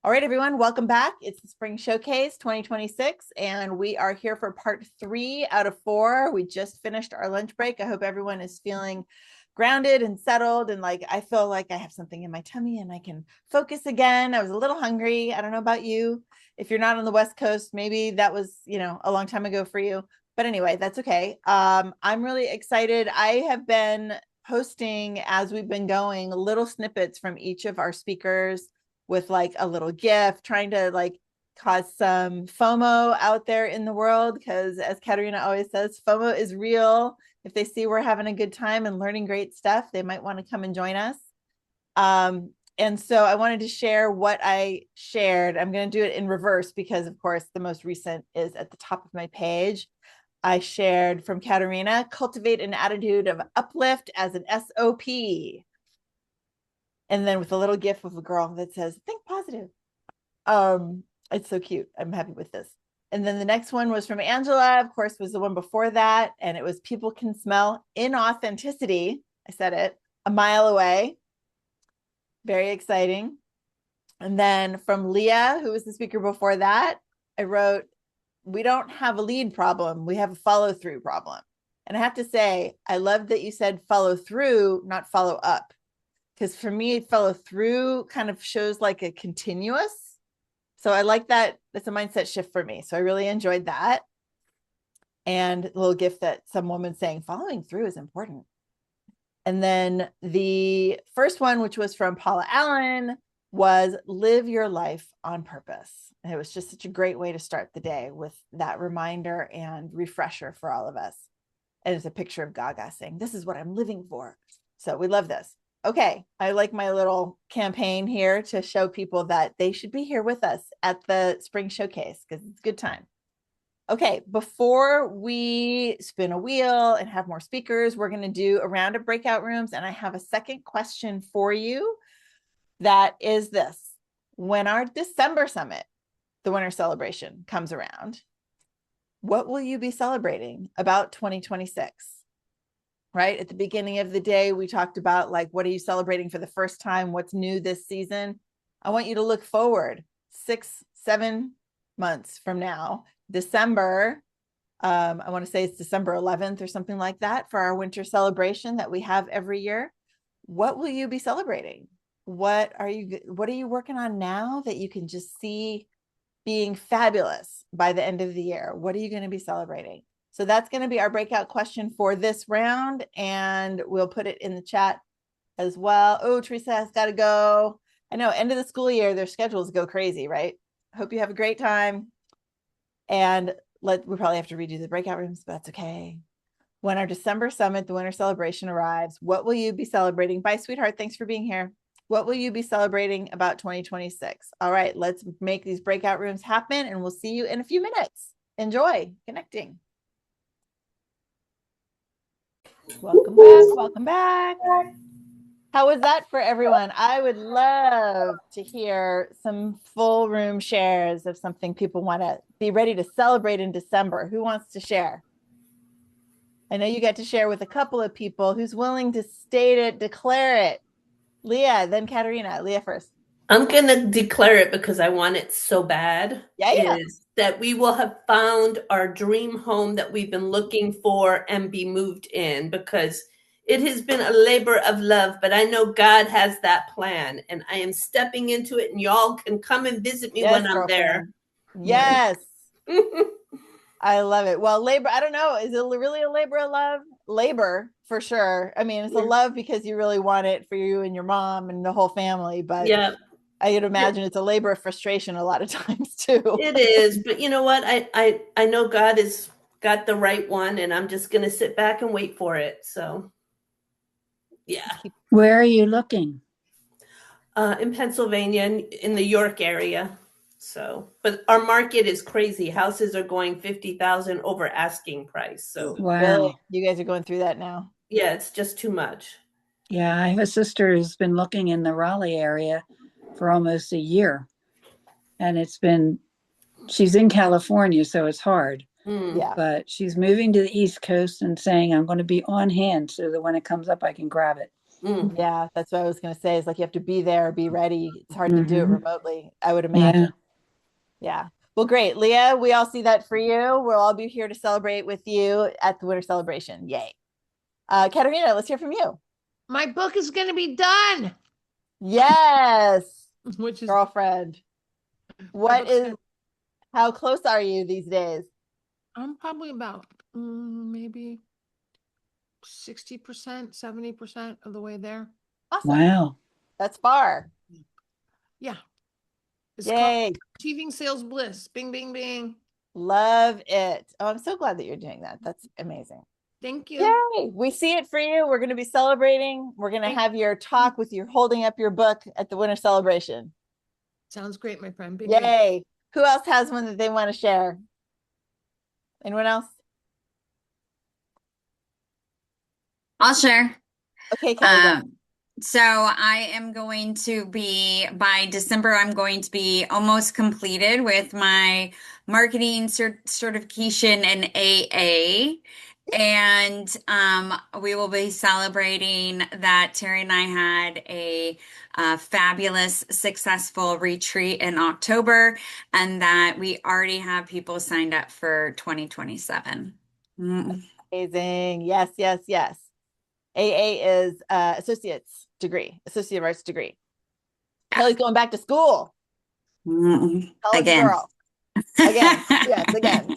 All right, everyone, welcome back. It's the Spring Showcase 2026, and we are here for part 3 out of 4. We just finished our lunch break. I hope everyone is feeling grounded and settled, and like I feel like I have something in my tummy and I can focus again. I was a little hungry. I don't know about you. If you're not on the West Coast, maybe that was, a long time ago for you. But anyway, that's okay. I'm really excited. I have been posting as we've been going little snippets from each of our speakers with like a little gift, trying to like cause some FOMO out there in the world. Because as Katerina always says, FOMO is real. If they see we're having a good time and learning great stuff, they might want to come and join us. And so I wanted to share what I shared. I'm going to do it in reverse because, of course, the most recent is at the top of my page. I shared from Katerina, cultivate an attitude of uplift as an SOP. And then with a little gif of a girl that says, think positive. It's so cute. I'm happy with this. And then the next one was from Angela, of course, was the one before that. And it was people can smell inauthenticity. I said it a mile away. Very exciting. And then from Leah, who was the speaker before that, I wrote, we don't have a lead problem. We have a follow through problem. And I have to say, I love that you said follow through, not follow up. Because for me, follow through kind of shows like a continuous. So I like that. It's a mindset shift for me. So I really enjoyed that. And a little gift that some woman saying following through is important. And then the first one, which was from Paula Allen, was live your life on purpose. And it was just such a great way to start the day with that reminder and refresher for all of us. And it's a picture of Gaga saying, this is what I'm living for. So we love this. Okay, I like my little campaign here to show people that they should be here with us at the Spring Showcase because it's a good time. Okay, before we spin a wheel and have more speakers, we're going to do a round of breakout rooms. And I have a second question for you. That is this. When our December summit, the winter celebration, comes around, what will you be celebrating about 2026? Right at the beginning of the day, we talked about like, what are you celebrating for the first time? What's new this season? I want you to look forward 6-7 months from now, December. I want to say it's December 11th or something like that for our winter celebration that we have every year. What will you be celebrating? What are you working on now that you can just see being fabulous by the end of the year? What are you going to be celebrating? So that's going to be our breakout question for this round, and we'll put it in the chat as well. Oh, Teresa has got to go. I know, end of the school year, their schedules go crazy, right? Hope you have a great time. And we probably have to redo the breakout rooms, but that's okay. When our December summit, the winter celebration arrives, what will you be celebrating? Bye, sweetheart. Thanks for being here. What will you be celebrating about 2026? All right, let's make these breakout rooms happen, and we'll see you in a few minutes. Enjoy connecting. Welcome back. Welcome back. How was that for everyone? I would love to hear some full room shares of something people want to be ready to celebrate in December. Who wants to share? I know you get to share with a couple of people. Who's willing to state it, declare it? Leah, then Katerina. Leah first. I'm going to declare it because I want it so bad. Yeah. Is that we will have found our dream home that we've been looking for and be moved in, because it has been a labor of love, but I know God has that plan and I am stepping into it, and y'all can come and visit me when I'm there. Yes. I love it. Well, labor, I don't know. Is it really a labor of love? Labor for sure. I mean, it's a love because you really want it for you and your mom and the whole family, but I would imagine it's a labor of frustration a lot of times too. It is, but you know what? I know God has got the right one, and I'm just going to sit back and wait for it. So, yeah. Where are you looking? In Pennsylvania, in the York area. So, but our market is crazy. Houses are going 50,000 over asking price. So, wow, really? You guys are going through that now? Yeah, it's just too much. Yeah, I have a sister who's been looking in the Raleigh area for almost a year, and she's in California, so it's hard. Yeah, but she's moving to the East Coast and saying, I'm going to be on hand so that when it comes up, I can grab it. Mm. Yeah, that's what I was going to say. Is like you have to be there, be ready. It's hard to do it Mhm. remotely, I would Yeah. imagine. Yeah. Well, great, Leah. We all see that for you. We'll all be here to celebrate with you at the winter celebration. Yay. Katerina, let's hear from you. My book is going to be done, Yes, which is girlfriend. my What book's is, gonna, how close are you these days? I'm probably about maybe 60%, 70% of the way there. Awesome. Wow. That's far. Yeah. It's called Yay. Achieving Sales Bliss. Bing, bing, bing. Love it. Oh, I'm so glad that you're doing that. That's amazing. Thank you. Yay. We see it for you. We're going to be celebrating. We're going to Thank- have your talk with you holding up your book at the winter celebration. Sounds great, my friend. Bing, bing. Yay. Who else has one that they want to share? Anyone else? I'll share. Okay, Kelly, go. So I am going to be, by December, I'm going to be almost completed with my marketing certification in AA. And we will be celebrating that Terry and I had a fabulous, successful retreat in October, and that we already have people signed up for 2027. Mm. Amazing. Yes, yes, yes. AA is associate of arts degree. Kelly's going back to school. College Again. girl. Again. Yes, again.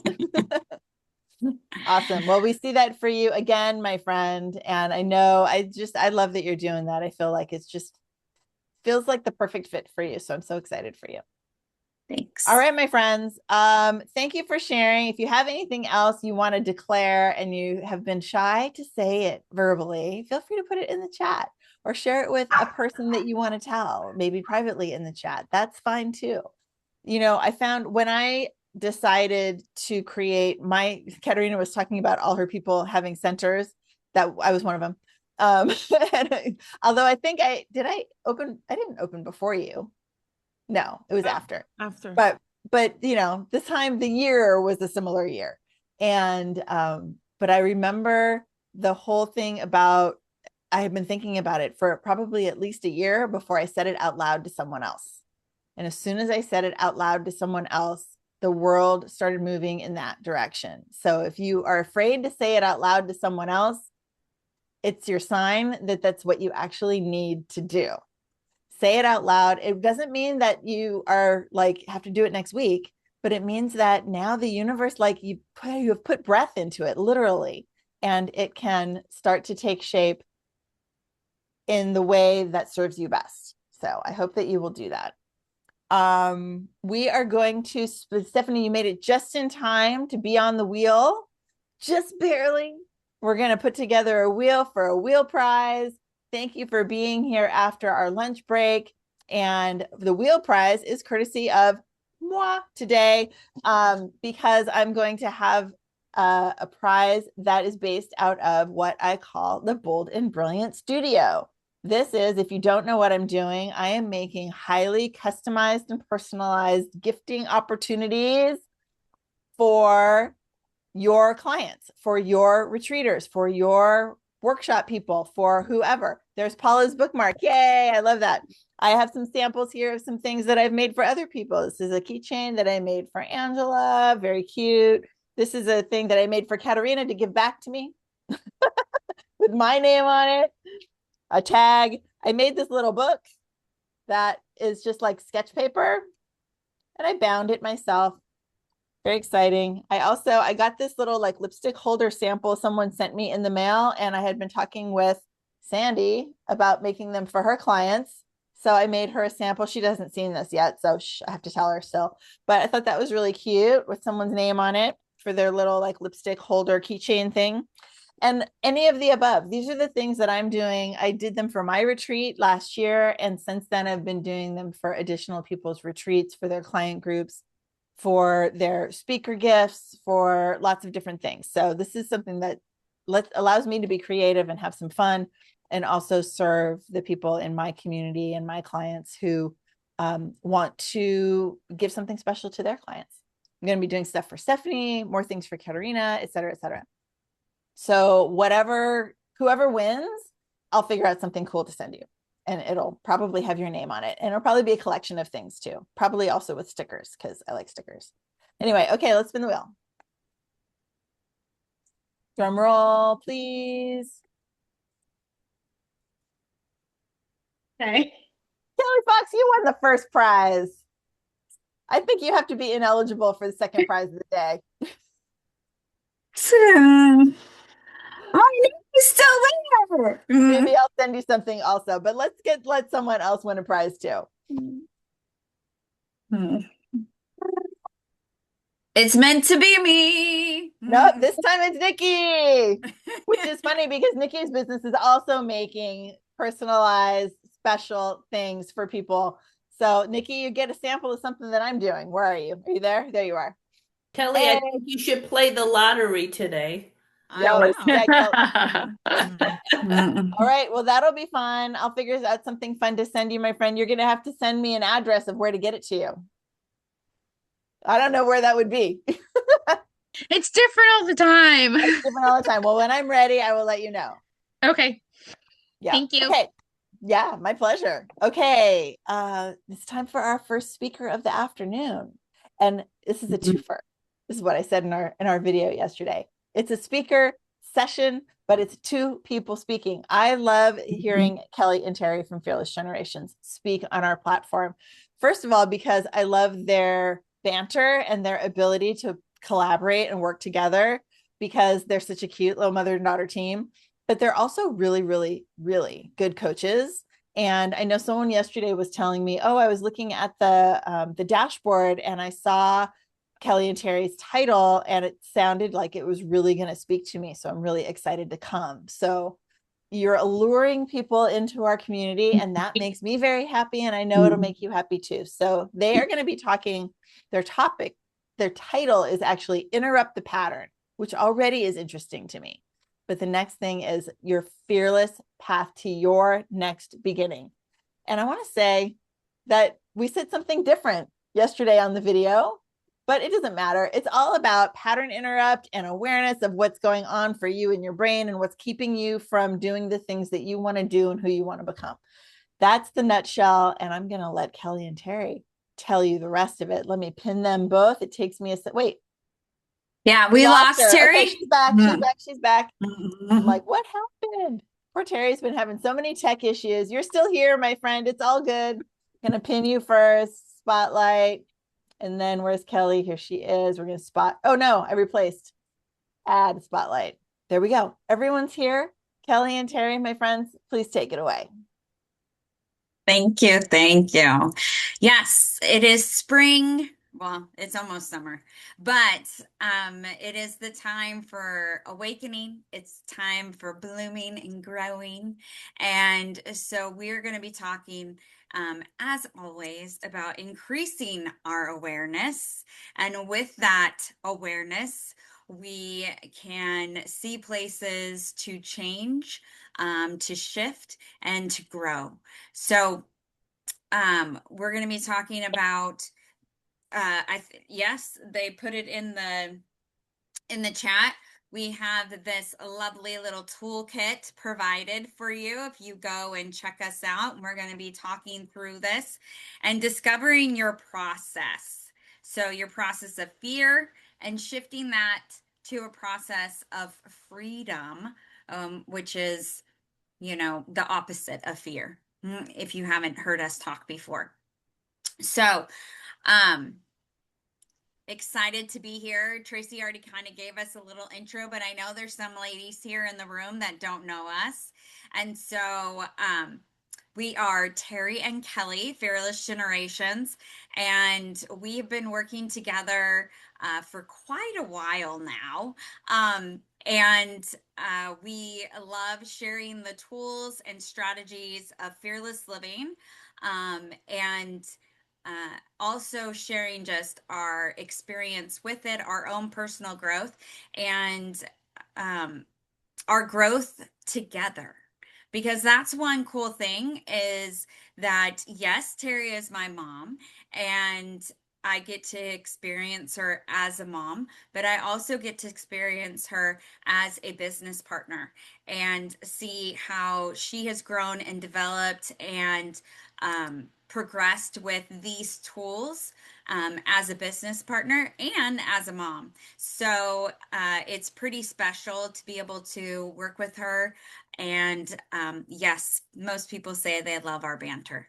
Awesome. Well, we see that for you again, my friend. And I know I love that you're doing that. I feel like it's just feels like the perfect fit for you. So I'm so excited for you. Thanks. All right, my friends. Thank you for sharing. If you have anything else you want to declare and you have been shy to say it verbally, feel free to put it in the chat or share it with a person that you want to tell, maybe privately in the chat. That's fine too. You know, I found when I decided to create Katerina was talking about all her people having centers, that I was one of them. Although I think I didn't open before you. No, it was after. After. But you know, this time the year was a similar year. And but I remember the whole thing about I had been thinking about it for probably at least a year before I said it out loud to someone else. And as soon as I said it out loud to someone else, the world started moving in that direction. So if you are afraid to say it out loud to someone else, it's your sign that that's what you actually need to do. Say it out loud. It doesn't mean that you are like have to do it next week, but it means that now the universe, like you have put breath into it, literally, and it can start to take shape in the way that serves you best. So I hope that you will do that. We are going to, Stephanie, you made it just in time to be on the wheel, just barely. We're going to put together a wheel for a wheel prize. Thank you for being here after our lunch break. And the wheel prize is courtesy of moi today, because I'm going to have a prize that is based out of what I call the Bold and Brilliant Studio. This is, if you don't know what I'm doing, I am making highly customized and personalized gifting opportunities for your clients, for your retreaters, for your workshop people, for whoever. There's Paula's bookmark. Yay, I love that. I have some samples here of some things that I've made for other people. This is a keychain that I made for Angela, very cute. This is a thing that I made for Katerina to give back to me with my name on it. A tag. I made this little book that is just like sketch paper, and I bound it myself. Very exciting. I got this little like lipstick holder sample someone sent me in the mail, and I had been talking with Sandy about making them for her clients. So I made her a sample. She doesn't seen this yet, so I have to tell her still. But I thought that was really cute with someone's name on it for their little like lipstick holder keychain thing. And any of the above. These are the things that I'm doing. I did them for my retreat last year, and since then I've been doing them for additional people's retreats, for their client groups, for their speaker gifts, for lots of different things. So this is something that allows me to be creative and have some fun, and also serve the people in my community and my clients who want to give something special to their clients. I'm going to be doing stuff for Stephanie, more things for Katerina, et cetera, et cetera. So whoever wins I'll figure out something cool to send you. And it'll probably have your name on it. And it'll probably be a collection of things too. Probably also with stickers because I like stickers. Anyway, okay, let's spin the wheel. Drum roll, please. Okay. Kelly Fox, you won the first prize. I think you have to be ineligible for the second prize of the day. So, oh, he's still there. Maybe I'll send you something also, but let someone else win a prize too. It's meant to be me. Nope, this time it's Nikki, which is funny because Nikki's business is also making personalized special things for people. So Nikki, you get a sample of something that I'm doing. Where are you? Are you there? There you are. Kelly, Hey. I think you should play the lottery today. Yeah, I yeah, will. all right, well, that'll be fun. I'll figure out something fun to send you, my friend. You're going to have to send me an address of where to get it to you. I don't know where that would be. It's different all the time. It's different all the time. Well, when I'm ready, I will let you know. Okay. Yeah. Thank you. Okay. Yeah, my pleasure. Okay. It's time for our first speaker of the afternoon. And this is a twofer. This is what I said in our video yesterday. It's a speaker session, but it's two people speaking. I love hearing Kelly and Terry from Fearless Generations speak on our platform. First of all, because I love their banter and their ability to collaborate and work together because they're such a cute little mother and daughter team, but they're also really, really, really good coaches. And I know someone yesterday was telling me, oh, I was looking at the dashboard and I saw Kelly and Terry's title and it sounded like it was really going to speak to me. So I'm really excited to come. So you're alluring people into our community and that makes me very happy. And I know it'll make you happy too. So they are going to be talking, their title is actually Interrupt the Pattern, which already is interesting to me. But the next thing is your fearless path to your next beginning. And I want to say that we said something different yesterday on the video, but it doesn't matter. It's all about pattern interrupt and awareness of what's going on for you in your brain and what's keeping you from doing the things that you want to do and who you want to become. That's the nutshell. And I'm going to let Kelly and Terry tell you the rest of it. Let me pin them both. It takes me wait. Yeah, we lost her. Terry. Okay, she's back. She's back. I'm like, what happened? Poor Terry's been having so many tech issues. You're still here, my friend. It's all good. Gonna pin you first. Spotlight. And then where's Kelly? Here she is. We're gonna spot. Oh no, I replaced. Add spotlight. There we go. Everyone's here. Kelly and Terry, my friends, please take it away. Thank you. Thank you. Yes, it is spring. Well, it's almost summer, but it is the time for awakening. It's time for blooming and growing. And so we're going to be talking, as always, about increasing our awareness. And with that awareness, we can see places to change, to shift, and to grow. So we're going to be talking about yes, they put it in the chat. We have this lovely little toolkit provided for you if you go and check us out. We're going to be talking through this and discovering your process. So your process of fear and shifting that to a process of freedom, which is, the opposite of fear, if you haven't heard us talk before. So, excited to be here. Tracy already kind of gave us a little intro, but I know there's some ladies here in the room that don't know us. And so, we are Terry and Kelly, Fearless Generations, and we've been working together for quite a while now. And we love sharing the tools and strategies of fearless living, and also sharing just our experience with it, our own personal growth, and our growth together. Because that's one cool thing is that, yes, Terry is my mom, and I get to experience her as a mom, but I also get to experience her as a business partner and see how she has grown and developed and progressed with these tools as a business partner and as a mom. So it's pretty special to be able to work with her. And yes, most people say they love our banter.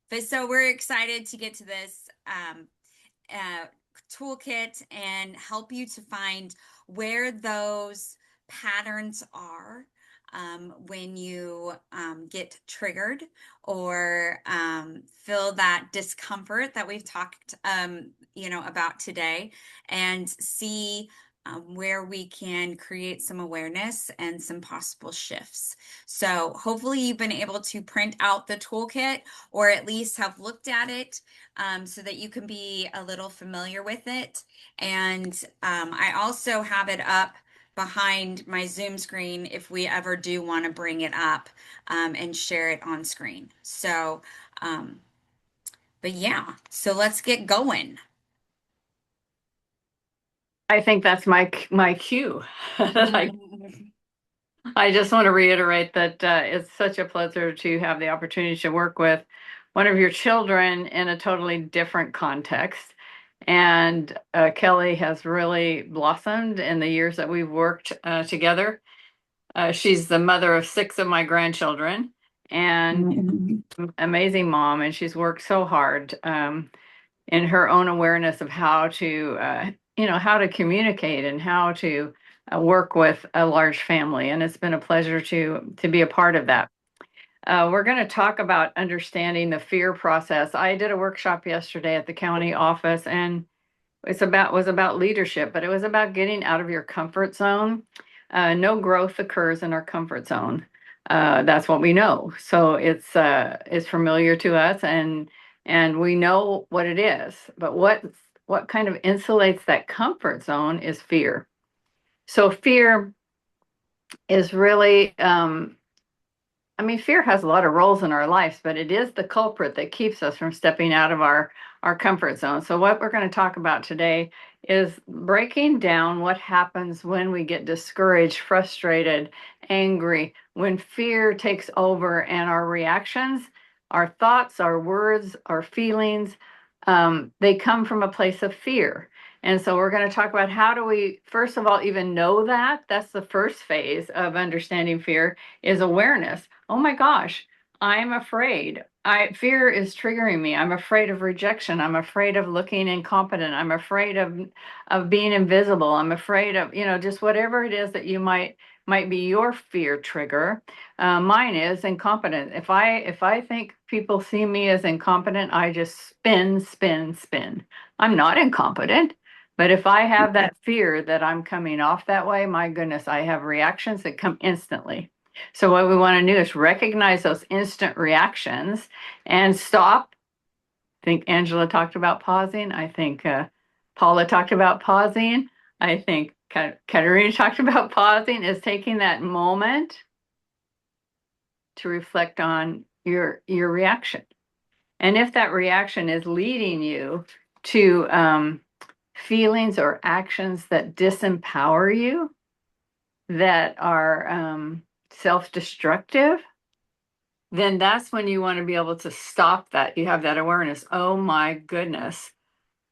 But so we're excited to get to this uh, toolkit and help you to find where those patterns are when you get triggered or feel that discomfort that we've talked, about today, and see where we can create some awareness and some possible shifts. So hopefully you've been able to print out the toolkit or at least have looked at it so that you can be a little familiar with it. And I also have it up behind my Zoom screen if we ever do want to bring it up and share it on screen. So, but yeah, so let's get going. I think that's my cue. I just want to reiterate that it's such a pleasure to have the opportunity to work with one of your children in a totally different context. And Kelly has really blossomed in the years that we've worked together. She's the mother of 6 of my grandchildren and amazing mom, and she's worked so hard in her own awareness of how to, how to communicate and how to work with a large family. And it's been a pleasure to be a part of that. We're going to talk about understanding the fear process. I did a workshop yesterday at the county office, and was about leadership, but it was about getting out of your comfort zone. No growth occurs in our comfort zone. That's what we know. So it's familiar to us, and we know what it is. But what kind of insulates that comfort zone is fear. So fear is really fear has a lot of roles in our lives, but it is the culprit that keeps us from stepping out of our comfort zone. So what we're going to talk about today is breaking down what happens when we get discouraged, frustrated, angry, when fear takes over and our reactions, our thoughts, our words, our feelings, they come from a place of fear. And so we're going to talk about how do we, first of all, even know that. That's the first phase of understanding fear, is awareness. Oh my gosh, I'm afraid. Fear is triggering me. I'm afraid of rejection. I'm afraid of looking incompetent. I'm afraid of being invisible. I'm afraid of, just whatever it is that you might be your fear trigger. Mine is incompetent. If I think people see me as incompetent, I just spin. I'm not incompetent. But if I have that fear that I'm coming off that way, my goodness, I have reactions that come instantly. So what we want to do is recognize those instant reactions and stop. I think Angela talked about pausing. I think Paula talked about pausing. I think Katerina talked about pausing, is taking that moment to reflect on your reaction. And if that reaction is leading you to feelings or actions that disempower you, that are self-destructive, then that's when you want to be able to stop that. You have that awareness. Oh my goodness,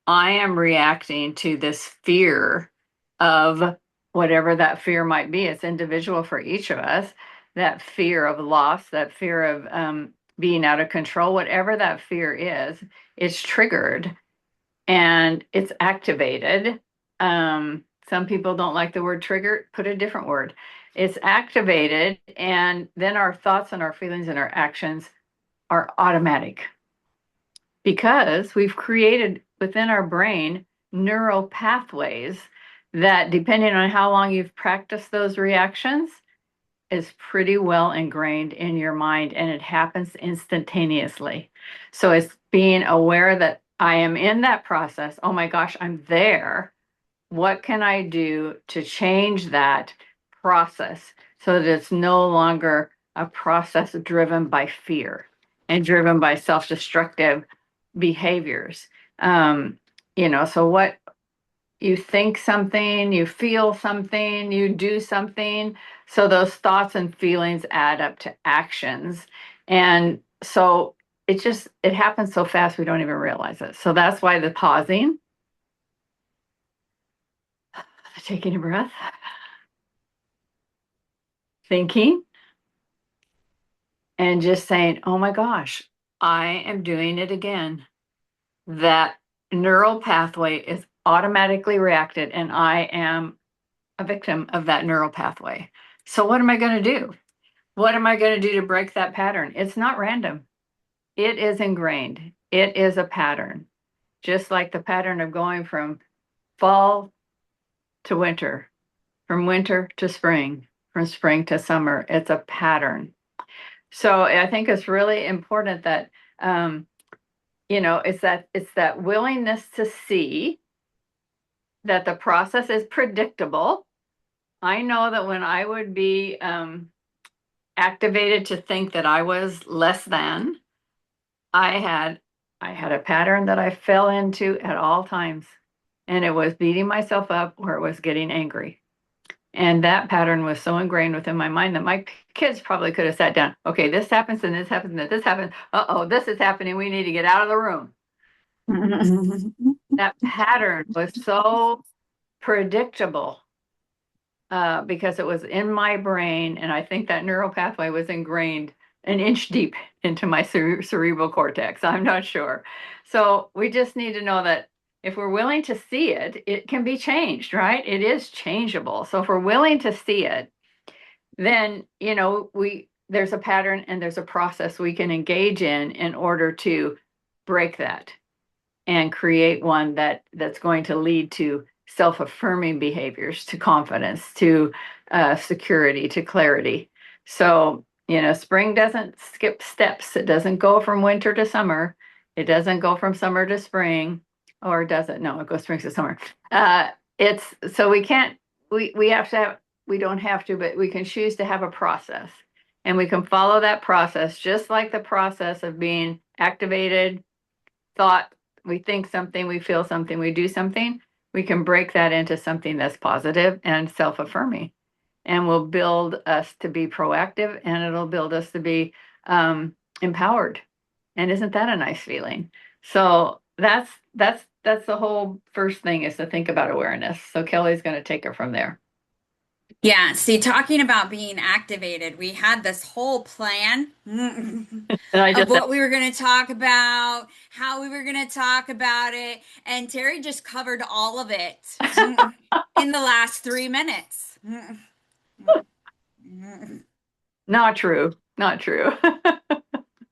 I am reacting to this fear of whatever that fear might be. It's individual for each of us. That fear of loss, that fear of being out of control, whatever that fear is, it's triggered and it's activated. Some people don't like the word trigger, put a different word. It's activated, and then our thoughts and our feelings and our actions are automatic because we've created within our brain neural pathways that, depending on how long you've practiced those reactions, is pretty well ingrained in your mind, and it happens instantaneously. So it's being aware that I am in that process. Oh my gosh, I'm there. What can I do to change that process so that it's no longer a process driven by fear? and driven by self-destructive behaviors. So what you think something, you feel something, you do something. So those thoughts and feelings add up to actions. And so it happens so fast we don't even realize it. So that's why the pausing, taking a breath, thinking, and just saying, oh my gosh, I am doing it again. That neural pathway is automatically reacted, and I am a victim of that neural pathway. So what am I going to do? What am I going to do to break that pattern? It's not random. It is ingrained. It is a pattern. Just like the pattern of going from fall to winter, from winter to spring, from spring to summer. It's a pattern. So I think it's really important that, it's that willingness to see that the process is predictable. I know that when I would be activated to think that I was less than, I had a pattern that I fell into at all times, and it was beating myself up or it was getting angry. And that pattern was so ingrained within my mind that my kids probably could have sat down. Okay, this happens and this happens and this happens. Uh-oh, this is happening. We need to get out of the room. That pattern was so predictable because it was in my brain. And I think that neural pathway was ingrained an inch deep into my cerebral cortex. I'm not sure. So we just need to know that if we're willing to see it, it can be changed, right? It is changeable. So if we're willing to see it, then, there's a pattern and there's a process we can engage in order to break that and create one that's going to lead to self-affirming behaviors, to confidence, to security, to clarity. So, spring doesn't skip steps. It doesn't go from winter to summer. It doesn't go from summer to spring, or does it? No, it goes spring to summer. It's so we can't, we have to have, we don't have to, but we can choose to have a process, and we can follow that process, just like the process of being activated, thought, we think something, we feel something, we do something. We can break that into something that's positive and self-affirming, and will build us to be proactive, and it'll build us to be empowered. And isn't that a nice feeling? So that's the whole first thing, is to think about awareness. So Kelly's going to take it from there. Yeah, see, talking about being activated, we had this whole plan of what we were going to talk about, how we were going to talk about it, and Terry just covered all of it in the last 3 minutes. Not true. Not true.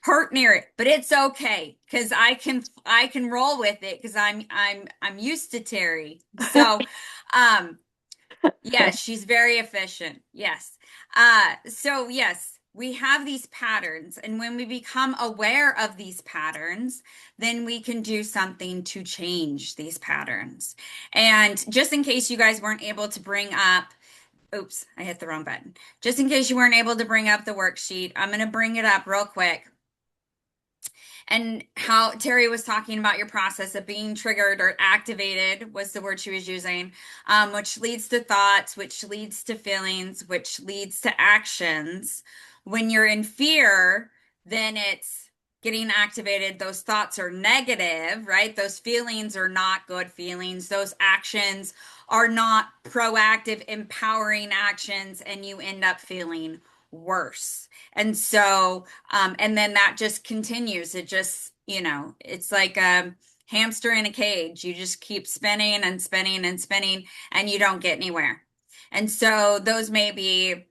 Hurt near it, but it's okay because I can roll with it because I'm used to Terry. So, yes, she's very efficient. Yes. So yes, we have these patterns, and when we become aware of these patterns, then we can do something to change these patterns. And just in case you guys weren't able to bring up, oops, I hit the wrong button. Just in case you weren't able to bring up the worksheet, I'm going to bring it up real quick. And how Terry was talking about your process of being triggered or activated was the word she was using, which leads to thoughts, which leads to feelings, which leads to actions. When you're in fear, then it's getting activated. Those thoughts are negative, right? Those feelings are not good feelings. Those actions are not proactive, empowering actions, and you end up feeling worse. And so, and then that just continues. It just, it's like a hamster in a cage. You just keep spinning and spinning and spinning, and you don't get anywhere. And so those may be,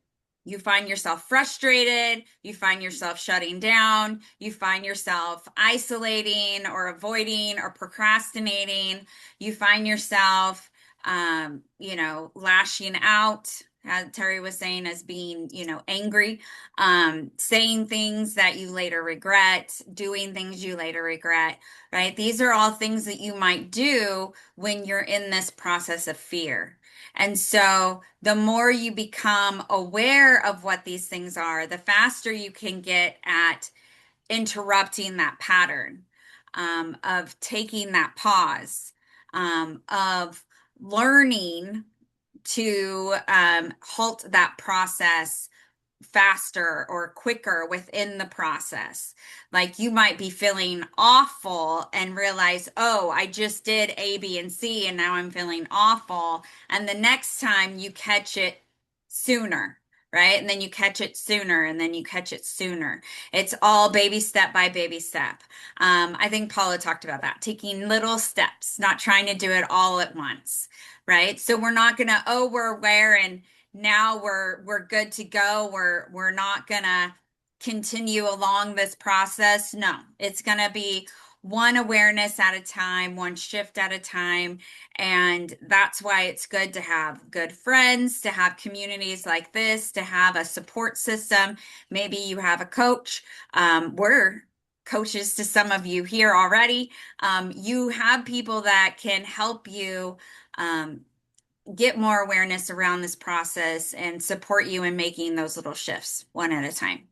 you find yourself frustrated, you find yourself shutting down, you find yourself isolating or avoiding or procrastinating, you find yourself, lashing out, as Terry was saying, as being, angry, saying things that you later regret, doing things you later regret, right? These are all things that you might do when you're in this process of fear. And so the more you become aware of what these things are, the faster you can get at interrupting that pattern, of taking that pause, of learning to halt that process faster or quicker within the process. Like you might be feeling awful and realize, oh, I just did A, B, and C, and now I'm feeling awful. And the next time you catch it sooner, right? And then you catch it sooner, and then you catch it sooner. It's all baby step by baby step. I think Paula talked about that, taking little steps, not trying to do it all at once, right? So we're not gonna, oh, we're aware and now we're good to go. We're not gonna continue along this process. No, it's gonna be one awareness at a time, one shift at a time. And that's why it's good to have good friends, to have communities like this, to have a support system. Maybe you have a coach. We're coaches to some of you here already. You have people that can help you get more awareness around this process and support you in making those little shifts one at a time.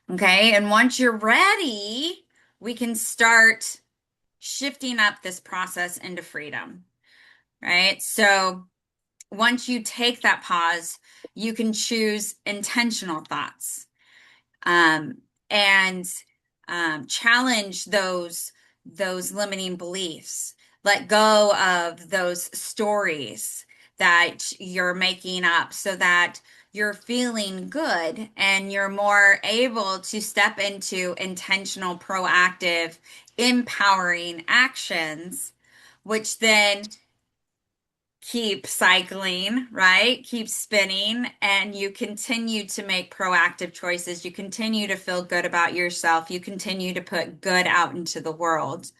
Okay, and once you're ready, we can start shifting up this process into freedom, right? So once you take that pause, you can choose intentional thoughts, and challenge those limiting beliefs. Let go of those stories that you're making up so that you're feeling good and you're more able to step into intentional, proactive, empowering actions, which then keep cycling, right? Keep spinning, and you continue to make proactive choices. You continue to feel good about yourself. You continue to put good out into the world,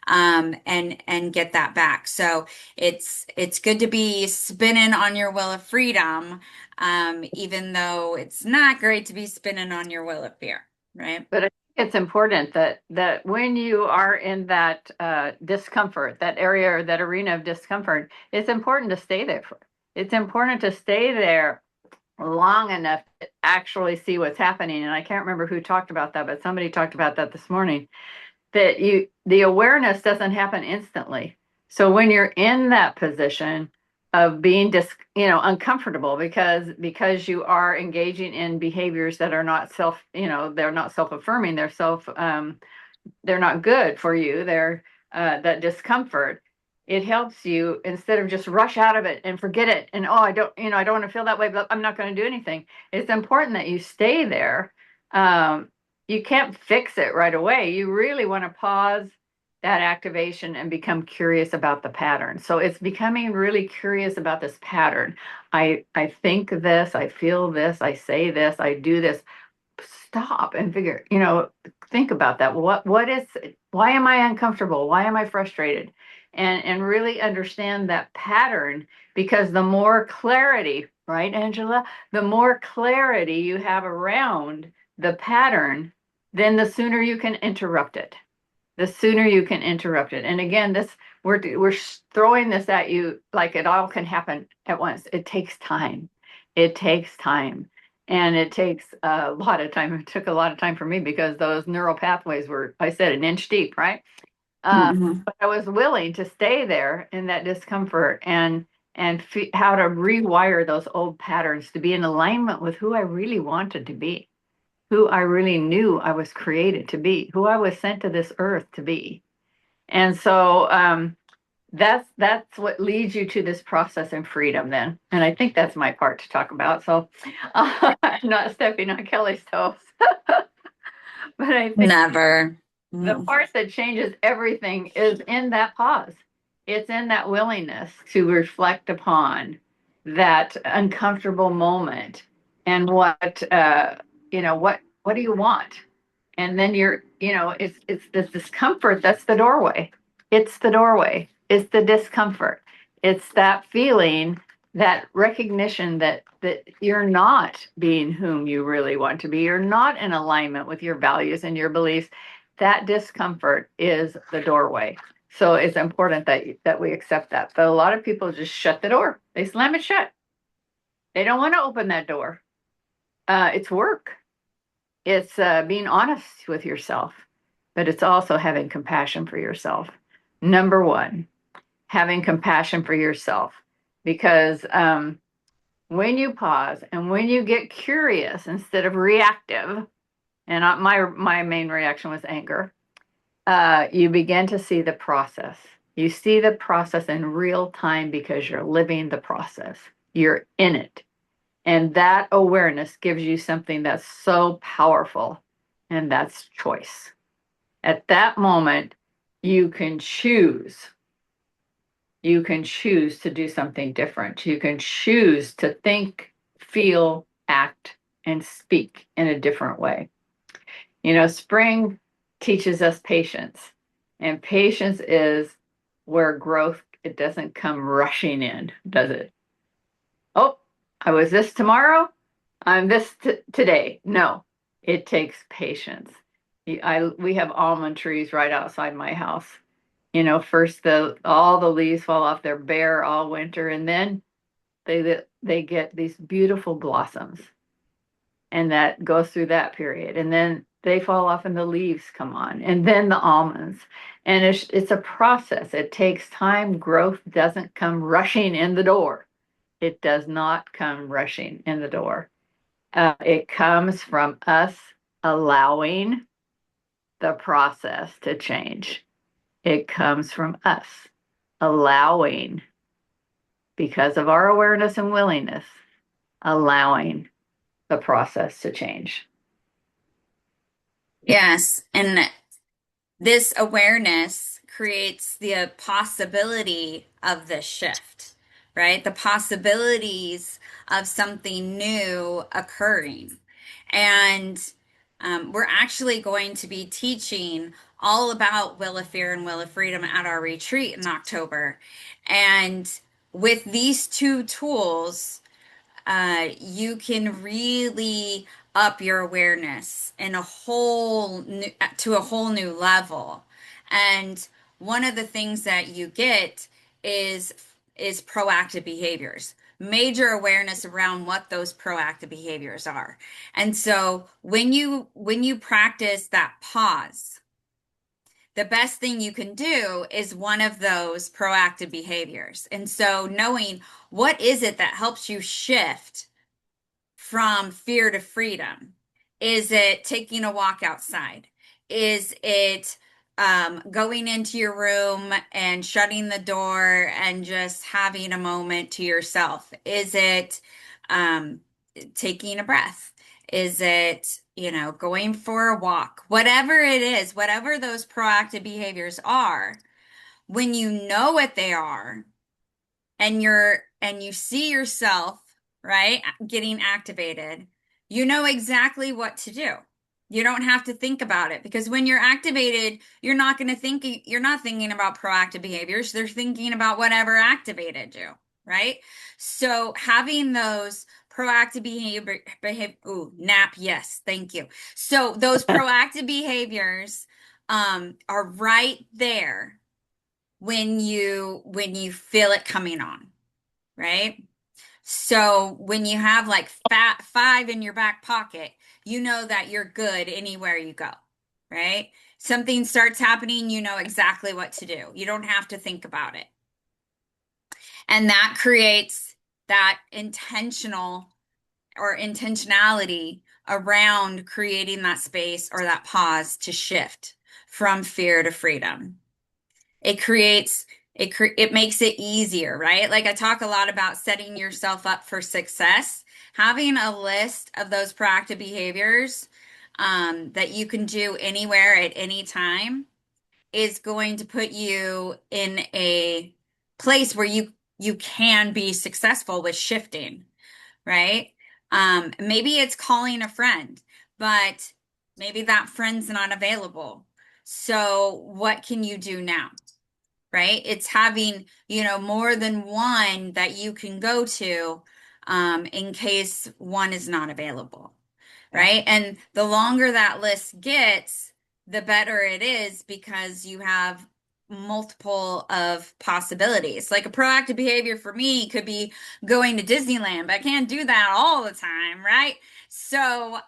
and get that back. So it's good to be spinning on your wheel of freedom, even though it's not great to be spinning on your wheel of fear, right? But I think it's important that when you are in that discomfort, that area or that arena of discomfort, it's important to stay there. It's important to stay there long enough to actually see what's happening. And I can't remember who talked about that, but somebody talked about that this morning, that the awareness doesn't happen instantly. So when you're in that position of being uncomfortable because you are engaging in behaviors that are not they're not self-affirming, they're not good for you, they're that discomfort, it helps you, instead of just rush out of it and forget it and, oh, I don't want to feel that way, but I'm not going to do anything. It's important that you stay there. You can't fix it right away. You really want to pause that activation and become curious about the pattern. So it's becoming really curious about this pattern. I think this, I feel this, I say this, I do this. Stop and think about that. What is, why am I uncomfortable? Why am I frustrated? And really understand that pattern, because the more clarity, right, Angela, the more clarity you have around the pattern, then the sooner you can interrupt it. The sooner you can interrupt it. And again, we're throwing this at you like it all can happen at once. It takes time. It takes time. And it takes a lot of time. It took a lot of time for me because those neural pathways were, I said, an inch deep, right? But I was willing to stay there in that discomfort and how to rewire those old patterns to be in alignment with who I really wanted to be, who I really knew I was created to be, who I was sent to this earth to be. And so that's what leads you to this process in freedom then. And I think that's my part to talk about. So I'm not stepping on Kelly's toes. But I think Never. the part that changes everything is in that pause. It's in that willingness to reflect upon that uncomfortable moment and what do you want? And then it's this discomfort that's the doorway. It's the doorway. It's the discomfort. It's that feeling, that recognition that you're not being whom you really want to be. You're not in alignment with your values and your beliefs. That discomfort is the doorway. So it's important that we accept that. But a lot of people just shut the door. They slam it shut. They don't want to open that door. It's work. it's being honest with yourself, but it's also having compassion for yourself. Number one, having compassion for yourself, because when you pause and when you get curious instead of reactive, and my main reaction was anger, you begin to see the process. You see the process in real time because you're living the process. You're in it. And that awareness gives you something that's so powerful, and that's choice. At that moment, you can choose. You can choose to do something different. You can choose to think, feel, act, and speak in a different way. Spring teaches us patience, and patience is where growth, it doesn't come rushing in, does it? Oh, I was this tomorrow, I'm this today. No, it takes patience. We have almond trees right outside my house. First all the leaves fall off, they're bare all winter, and then they get these beautiful blossoms, and that goes through that period, and then they fall off and the leaves come on, and then the almonds. And it's a process. It takes time. Growth doesn't come rushing in the door. It does not come rushing in the door. It comes from us allowing the process to change. It comes from us allowing, because of our awareness and willingness, allowing the process to change. Yes. And this awareness creates the possibility of the shift, right? The possibilities of something new occurring. And we're actually going to be teaching all about Will of Fear and Will of Freedom at our retreat in October. And with these two tools, you can really up your awareness in to a whole new level. And one of the things that you get is proactive behaviors, major awareness around what those proactive behaviors are. And so when you practice that pause, the best thing you can do is one of those proactive behaviors. And so knowing what is it that helps you shift from fear to freedom? Is it taking a walk outside? Is it going into your room and shutting the door and just having a moment to yourself? Is it taking a breath? Is it, going for a walk? Whatever it is, whatever those proactive behaviors are, when you know what they are and you see yourself, right, getting activated, you know exactly what to do. You don't have to think about it, because when you're activated, you're not thinking about proactive behaviors. They're thinking about whatever activated you, right? So having those proactive nap, yes, thank you. So those proactive behaviors are right there when you feel it coming on, right? So when you have like five in your back pocket, you know that you're good anywhere you go, right? Something starts happening, you know exactly what to do. You don't have to think about it. And that creates that intentionality around creating that space or that pause to shift from fear to freedom. It makes it easier, right? Like I talk a lot about setting yourself up for success. Having a list of those proactive behaviors that you can do anywhere at any time is going to put you in a place where you can be successful with shifting, right? Maybe it's calling a friend, but maybe that friend's not available. So what can you do now? Right? It's having, more than one that you can go to in case one is not available. Right? And the longer that list gets, the better it is, because you have multiple of possibilities. Like a proactive behavior for me could be going to Disneyland, but I can't do that all the time, right? So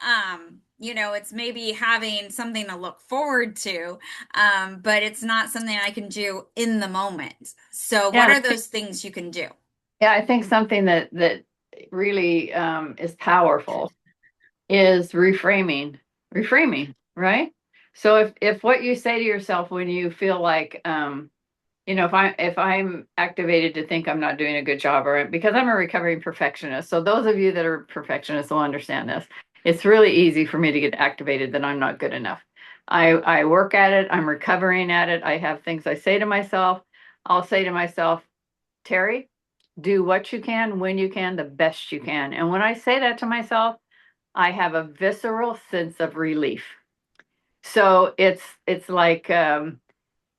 it's maybe having something to look forward to, but it's not something I can do in the moment. So what Yeah, are those things you can do? yeah, I think something that really is powerful is reframing, right? So if what you say to yourself when you feel like if I'm activated to think I'm not doing a good job, or because I'm a recovering perfectionist. So those of you that are perfectionists will understand this. It's really easy for me to get activated that I'm not good enough. I work at it, I'm recovering at it. I have things I say to myself. I'll say to myself, Terry, do what you can, when you can, the best you can. And when I say that to myself, I have a visceral sense of relief. So it's like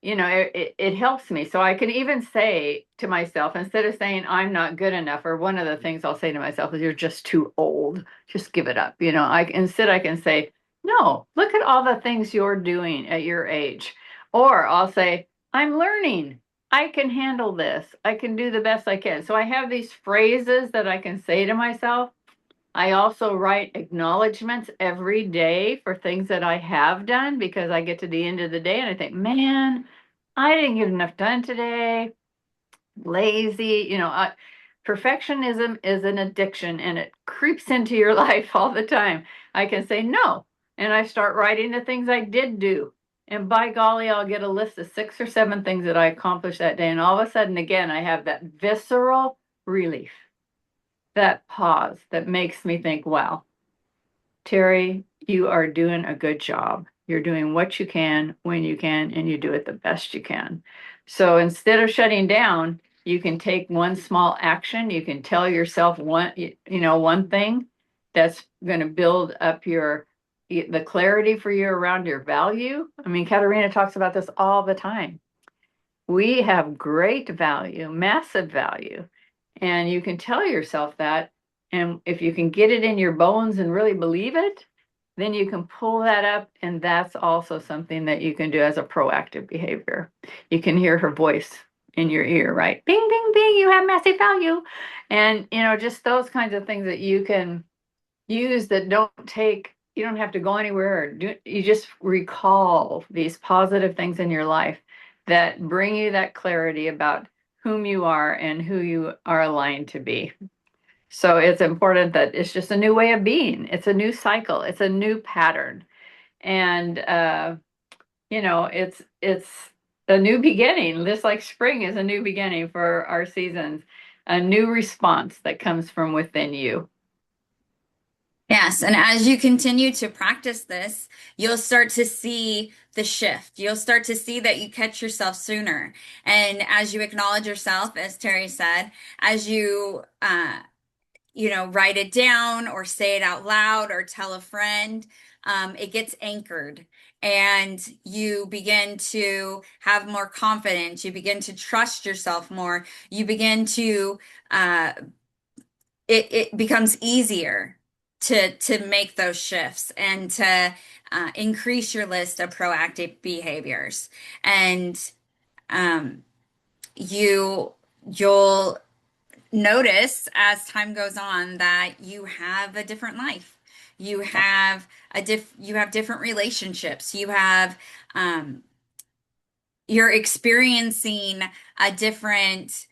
it helps me. So I can even say to myself, instead of saying I'm not good enough, or one of the things I'll say to myself is you're just too old. Just give it up. I can say, no, look at all the things you're doing at your age. Or I'll say, I'm learning. I can handle this. I can do the best I can. So I have these phrases that I can say to myself. I also write acknowledgments every day for things that I have done, because I get to the end of the day and I think, man, I didn't get enough done today. Lazy, perfectionism is an addiction and it creeps into your life all the time. I can say no, and I start writing the things I did do. And by golly, I'll get a list of 6 or 7 things that I accomplished that day. And all of a sudden, again, I have that visceral relief, that pause that makes me think, wow, Terry, you are doing a good job. You're doing what you can, when you can, and you do it the best you can. So instead of shutting down, you can take one small action. You can tell yourself one thing that's going to build up the clarity for you around your value. I mean, Katerina talks about this all the time. We have great value, massive value. And you can tell yourself that. And if you can get it in your bones and really believe it, then you can pull that up. And that's also something that you can do as a proactive behavior. You can hear her voice in your ear, right? Bing, bing, bing, you have massive value. And, just those kinds of things that you can use that you don't have to go anywhere, you just recall these positive things in your life that bring you that clarity about whom you are and who you are aligned to be. So it's important that it's just a new way of being. It's a new cycle. It's a new pattern. And, it's a new beginning. Just like spring is a new beginning for our seasons, a new response that comes from within you. Yes, and as you continue to practice this, you'll start to see the shift. You'll start to see that you catch yourself sooner. And as you acknowledge yourself, as Terry said, as you write it down or say it out loud or tell a friend, it gets anchored and you begin to have more confidence. You begin to trust yourself more. You begin to, it becomes easier to make those shifts and to increase your list of proactive behaviors. And you'll notice as time goes on that you have a different life. You have you have different relationships. You're experiencing a different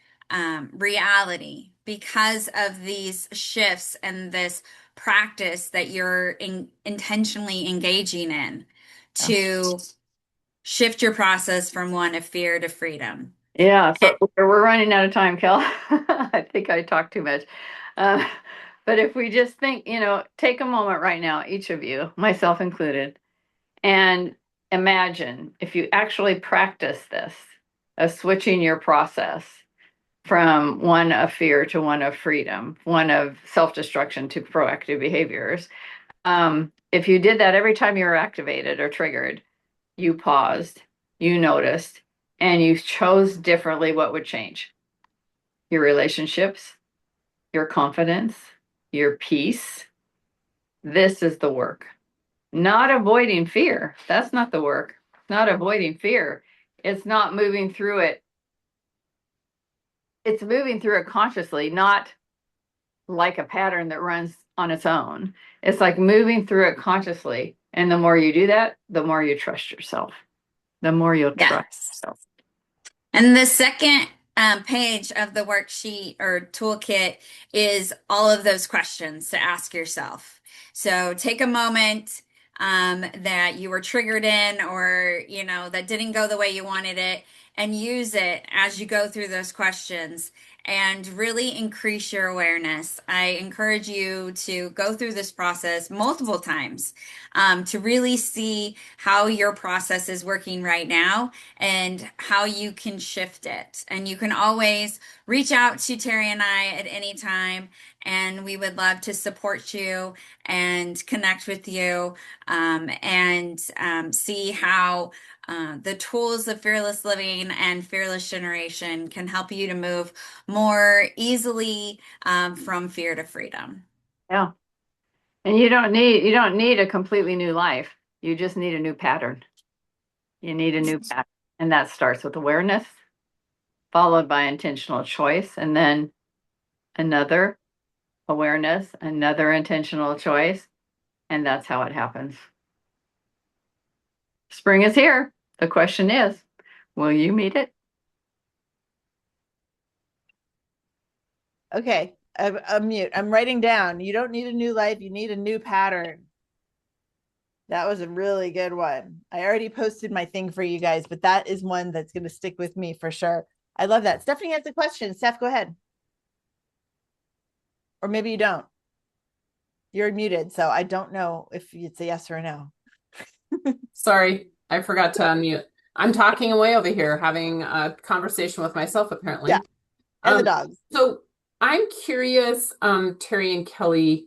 reality because of these shifts and this practice that you're intentionally engaging in to shift your process from one of fear to freedom. Yeah, so we're running out of time, Kel. I think I talked too much. But if we just think, take a moment right now, each of you, myself included, and imagine if you actually practice this, of switching your process from one of fear to one of freedom, one of self-destruction to proactive behaviors. If you did that every time you were activated or triggered, you paused, you noticed, and you chose differently, what would change? Your relationships, your confidence, your peace. This is the work. Not avoiding fear. That's not the work. Not avoiding fear. It's not moving through it. It's moving through it consciously, not like a pattern that runs on its own. It's like moving through it consciously. And the more you do that, the more you trust yourself, the more you'll trust Yes. yourself. And the second page of the worksheet or toolkit is all of those questions to ask yourself. So take a moment that you were triggered in, or that didn't go the way you wanted it, and use it as you go through those questions and really increase your awareness. I encourage you to go through this process multiple times to really see how your process is working right now and how you can shift it. And you can always reach out to Terry and I at any time, and we would love to support you and connect with you and see how the tools of fearless living and fearless generation can help you to move more easily from fear to freedom. Yeah. And you don't need a completely new life. You just need a new pattern. You need a new pattern. And that starts with awareness, followed by intentional choice, and then another awareness, another intentional choice. And that's how it happens. Spring is here. The question is, will you meet it? Okay, I'm mute. I'm writing down. You don't need a new life. You need a new pattern. That was a really good one. I already posted my thing for you guys, but that is one that's going to stick with me for sure. I love that. Stephanie has a question. Steph, go ahead. Or maybe you don't. You're muted, so I don't know if it's a yes or a no. Sorry, I forgot to unmute. I'm talking away over here, having a conversation with myself, apparently. Yeah, and the dogs. So I'm curious, Terry and Kelly,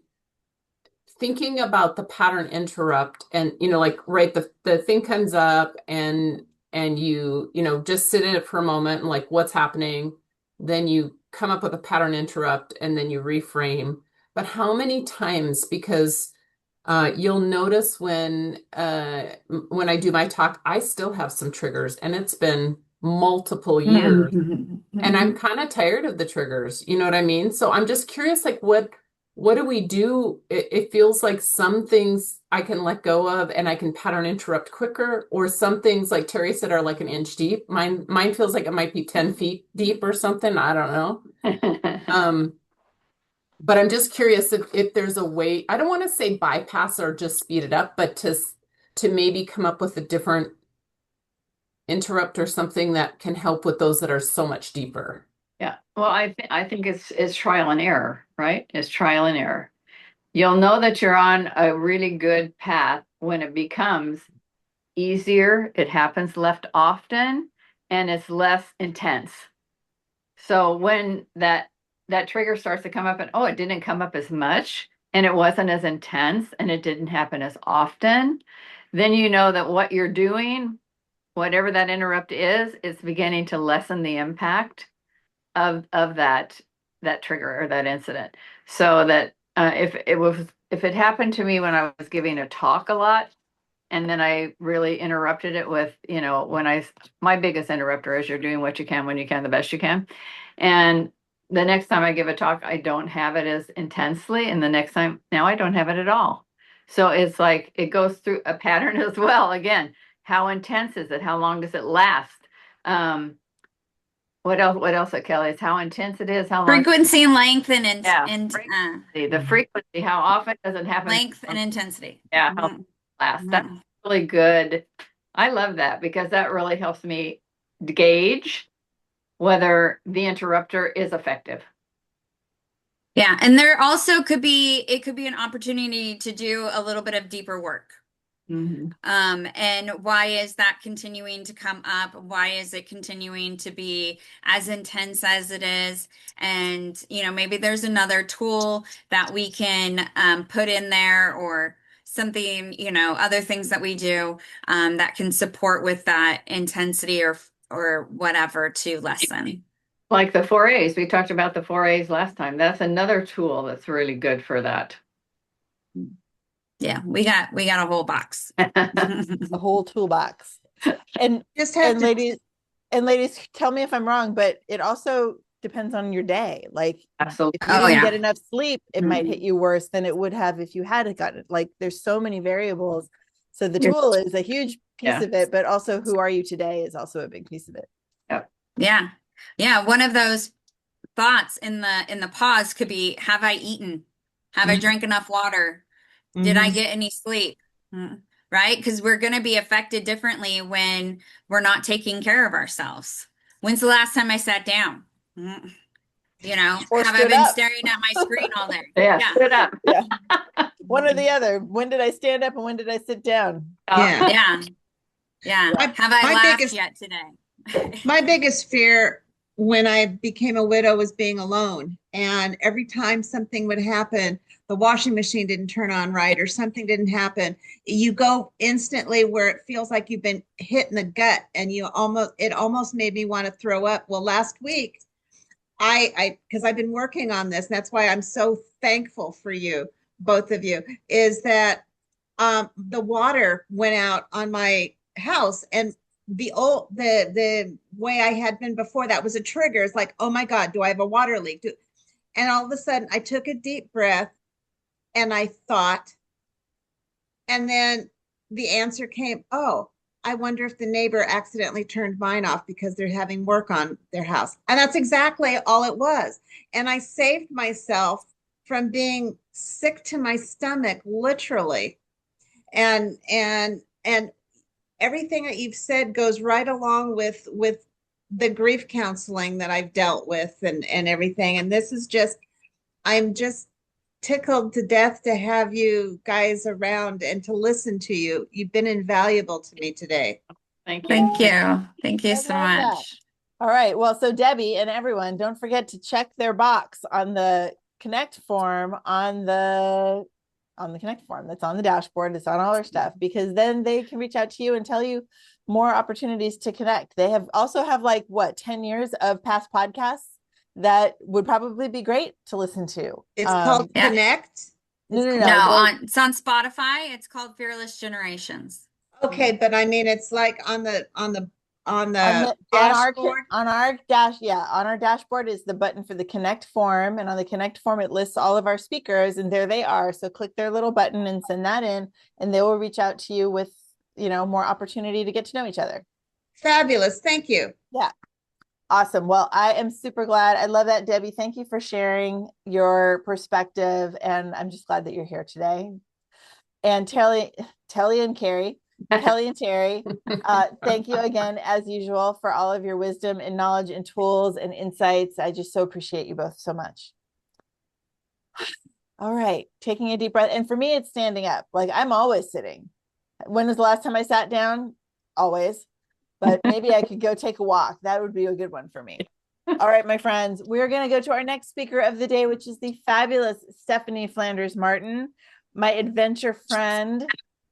thinking about the pattern interrupt, and like, right, the thing comes up, and you just sit in it for a moment, and like, what's happening? Then you come up with a pattern interrupt, and then you reframe. But how many times? Because you'll notice when I do my talk, I still have some triggers, and it's been multiple years, and I'm kind of tired of the triggers. You know what I mean? So I'm just curious, like, what do we do? It feels like some things I can let go of, and I can pattern interrupt quicker, or some things, like Terry said, are like an inch deep. Mine feels like it might be 10 feet deep or something. I don't know. But I'm just curious if there's a way, I don't want to say bypass or just speed it up, but to maybe come up with a different interrupt or something that can help with those that are so much deeper. Yeah. Well, I think it's trial and error, right? It's trial and error. You'll know that you're on a really good path when it becomes easier, it happens less often, and it's less intense. So when that trigger starts to come up, and it didn't come up as much, and it wasn't as intense, and it didn't happen as often, then you know that what you're doing, whatever that interrupt is beginning to lessen the impact of that trigger or that incident. So that if it happened to me when I was giving a talk a lot, and then I really interrupted it with, my biggest interrupter is you're doing what you can when you can, the best you can. And the next time I give a talk, I don't have it as intensely. And the next time, now I don't have it at all. So it's like, it goes through a pattern as well. Again, how intense is it? How long does it last? What else, Kelly? Is how intense it is, how long? Frequency, length, and the frequency, how often does it happen? Length and intensity. Yeah, how last. That's really good. I love that, because that really helps me gauge whether the interrupter is effective. Yeah, and there also could be an opportunity to do a little bit of deeper work. And why is that continuing to come up? Why is it continuing to be as intense as it is? And maybe there's another tool that we can put in there, or something, other things that we do that can support with that intensity or whatever to lessen. Like the 4As, we talked about the 4As last time. That's another tool that's really good for that. Yeah, we got a whole box. A whole toolbox. And ladies, tell me if I'm wrong, but it also depends on your day. Like Absolutely. if you Oh, didn't yeah. get enough sleep, it might hit you worse than it would have if you had gotten it. Like there's so many variables. So the tool is a huge piece of it, but also who are you today is also a big piece of it. Yep. Yeah. Yeah. One of those thoughts in the pause could be, have I eaten? Have I drank enough water? Did I get any sleep? Right? Because we're going to be affected differently when we're not taking care of ourselves. When's the last time I sat down? You know, Or have I stood been up. staring at my screen all day? Yeah, stood up. Yeah. One or the other. When did I stand up and when did I sit down? Yeah. Yeah. Yeah. My- Have I my laughed biggest- yet today? My biggest fear when I became a widow was being alone. And every time something would happen, the washing machine didn't turn on right or something didn't happen, you go instantly where it feels like you've been hit in the gut and it almost made me want to throw up. Well, last week, because I've been working on this, and that's why I'm so thankful for you, both of you, is that the water went out on my house, and the way I had been before, that was a trigger. It's like, oh my God, do I have a water leak? And all of a sudden I took a deep breath and I thought, and then the answer came, oh, I wonder if the neighbor accidentally turned mine off because they're having work on their house. And that's exactly all it was. And I saved myself from being sick to my stomach, literally. And everything that you've said goes right along with the grief counseling that I've dealt with and everything. And this is just, I'm just tickled to death to have you guys around and to listen to you. You've been invaluable to me today. Thank you. Thank you. Thank you so Love that. much. All right. Well, so Debbie and everyone, don't forget to check their box on the Connect form on the Connect form that's on the dashboard. It's on all their stuff, because then they can reach out to you and tell you more opportunities to connect. They also have like 10 years of past podcasts that would probably be great to listen to. It's called Yeah. Connect. No, it's on Spotify. It's called Fearless Generations. Okay, but I mean, it's like on the dashboard. dashboard. On our dashboard is the button for the Connect form, and on the Connect form it lists all of our speakers, and there they are. So click their little button and send that in, and they will reach out to you with more opportunity to get to know each other. Fabulous. Thank you. Yeah. Awesome. Well, I am super glad. I love that, Debbie. Thank you for sharing your perspective, and I'm just glad that you're here today. And Kelly and Carrie. Kelly and Terry, thank you again, as usual, for all of your wisdom and knowledge and tools and insights. I just so appreciate you both so much. All right, taking a deep breath. And for me, it's standing up. Like, I'm always sitting. When was the last time I sat down? Always. But maybe I could go take a walk. That would be a good one for me. All right, my friends, we're going to go to our next speaker of the day, which is the fabulous Stephanie Flanders-Martin, my adventure friend.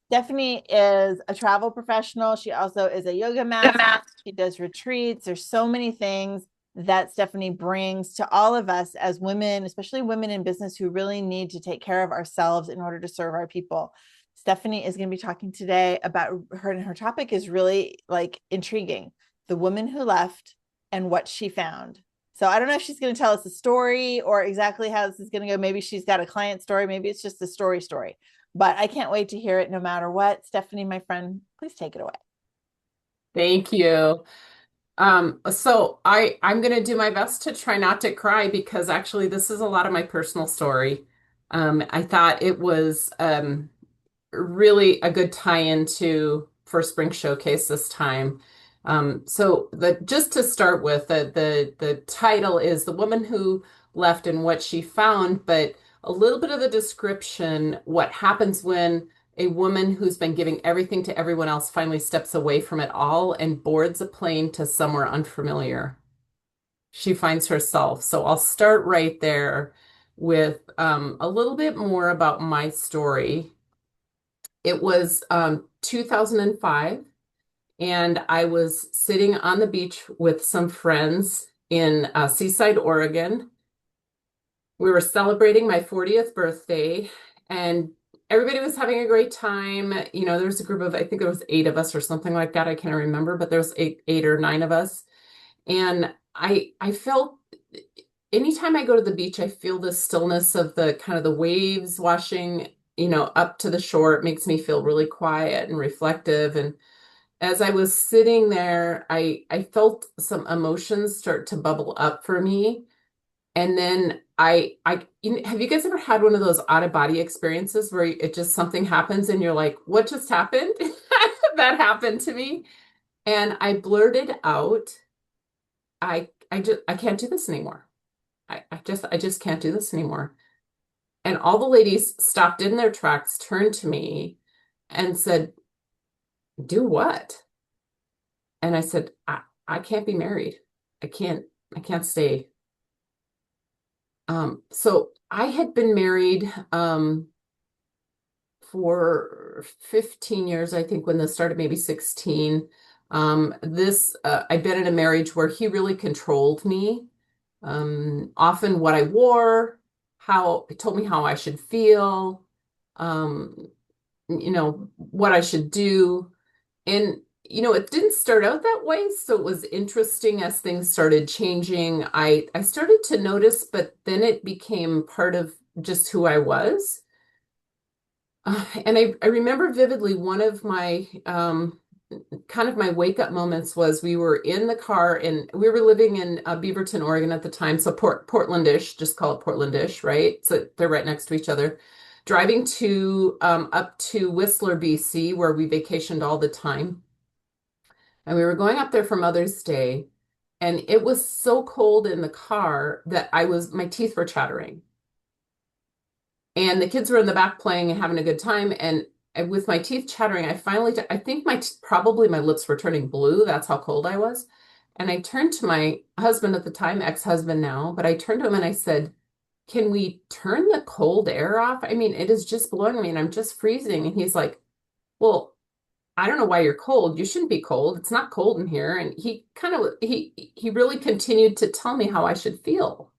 Stephanie is a travel professional. She also is a yoga master. She does retreats. There's so many things that Stephanie brings to all of us as women, especially women in business who really need to take care of ourselves in order to serve our people. Stephanie is going to be talking today about her, and her topic is really like intriguing: the woman who left and what she found. So I don't know if she's going to tell us a story or exactly how this is going to go. Maybe she's got a client story. Maybe it's just a story. But I can't wait to hear it no matter what. Stephanie, my friend, please take it away. Thank you. So I'm going to do my best to try not to cry, because actually this is a lot of my personal story. I thought it was really a good tie-in to for Spring Showcase this time. So just to start with, the title is The Woman Who Left and What She Found, but a little bit of the description, what happens when a woman who's been giving everything to everyone else finally steps away from it all and boards a plane to somewhere unfamiliar. She finds herself. So I'll start right there with a little bit more about my story. It was 2005, and I was sitting on the beach with some friends in Seaside, Oregon. We were celebrating my 40th birthday, and everybody was having a great time. There was a group of, I think there was 8 of us or something like that. I can't remember, but there was eight or nine of us. And I felt anytime I go to the beach, I feel the stillness of the kind of the waves washing, up to the shore. It makes me feel really quiet and reflective. And as I was sitting there, I felt some emotions start to bubble up for me. And then have you guys ever had one of those out of body experiences where it just something happens and you're like, what just happened? That happened to me. And I blurted out, I can't do this anymore. I just can't do this anymore. And all the ladies stopped in their tracks, turned to me and said, do what? And I said, I can't be married. I can't stay. So I had been married for 15 years, I think, when this started, maybe 16. I've been in a marriage where he really controlled me. Often what I wore, he told me how I should feel, what I should do. And, it didn't start out that way. So it was interesting as things started changing. I started to notice, but then it became part of just who I was. And I remember vividly one of my kind of my wake up moments was we were in the car and we were living in Beaverton, Oregon at the time. So Portlandish, just call it Portlandish, right? So they're right next to each other. Driving to up to Whistler, BC, where we vacationed all the time. And we were going up there for Mother's Day. And it was so cold in the car that my teeth were chattering. And the kids were in the back playing and having a good time. And with my teeth chattering, I think probably my lips were turning blue. That's how cold I was. And I turned to my husband at the time, ex-husband now, but I turned to him and I said, can we turn the cold air off? I mean, it is just blowing me and I'm just freezing. And he's like, well, I don't know why you're cold. You shouldn't be cold. It's not cold in here. And he really continued to tell me how I should feel,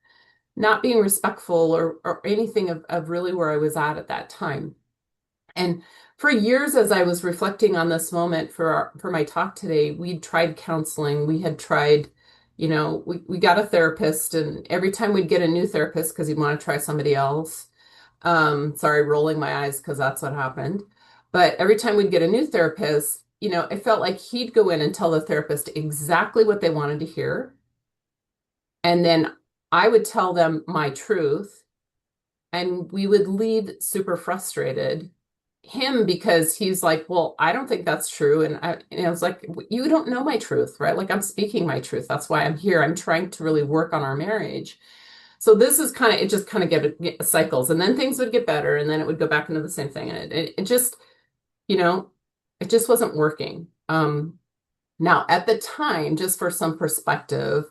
not being respectful or anything of really where I was at that time. And for years, as I was reflecting on this moment for my talk today, we'd tried counseling. We had tried, we got a therapist, and every time we'd get a new therapist because he'd want to try somebody else. Sorry, rolling my eyes because that's what happened. But every time we'd get a new therapist, it felt like he'd go in and tell the therapist exactly what they wanted to hear. And then I would tell them my truth, and we would leave super frustrated. Him, because he's like, well, I don't think that's true. And I was like, you don't know my truth, right? Like, I'm speaking my truth. That's why I'm here. I'm trying to really work on our marriage. So this is it just kind of get cycles, and then things would get better, and then it would go back into the same thing. And it just, it just wasn't working. Now at the time, just for some perspective,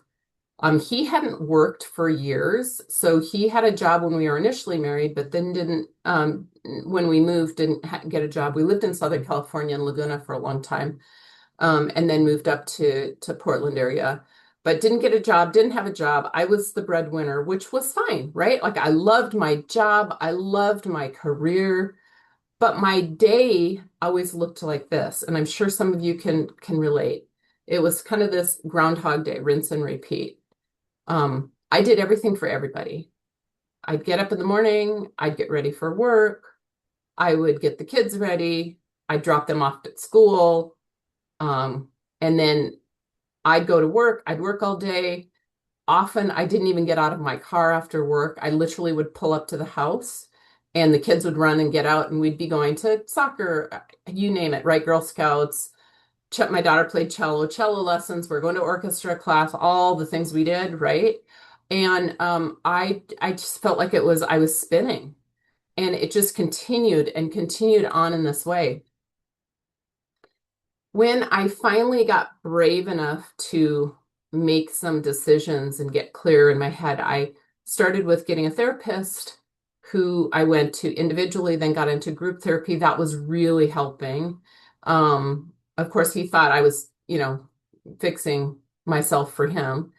he hadn't worked for years. So he had a job when we were initially married, but then didn't, when we moved, didn't get a job. We lived in Southern California in Laguna for a long time, and then moved up to Portland area, but didn't get a job, didn't have a job. I was the breadwinner, which was fine, right? Like, I loved my job. I loved my career, but my day always looked like this. And I'm sure some of you can relate. It was kind of this Groundhog Day, rinse and repeat. I did everything for everybody. I'd get up in the morning, I'd get ready for work, I would get the kids ready, I'd drop them off at school, and then I'd go to work, I'd work all day. Often I didn't even get out of my car after work. I literally would pull up to the house and the kids would run and get out, and we'd be going to soccer, you name it, right? Girl Scouts. My daughter played cello lessons. We're going to orchestra class, all the things we did, right? And I just felt like I was spinning, and it just continued and continued on in this way. When I finally got brave enough to make some decisions and get clear in my head, I started with getting a therapist who I went to individually, then got into group therapy. That was really helping. Of course, he thought I was, fixing myself for him.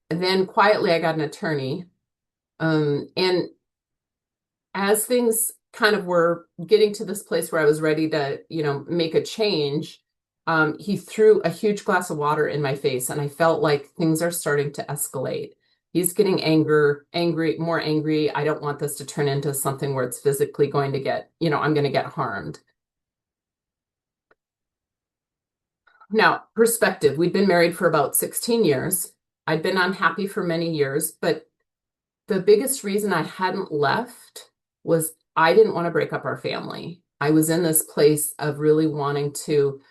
Then quietly, I got an attorney. And as things kind of were getting to this place where I was ready to, make a change, he threw a huge glass of water in my face, and I felt like things are starting to escalate. He's getting angry, more angry. I don't want this to turn into something where it's physically going to get, I'm going to get harmed. Now, perspective, we'd been married for about 16 years. I'd been unhappy for many years, but the biggest reason I hadn't left was I didn't want to break up our family. I was in this place of really wanting to,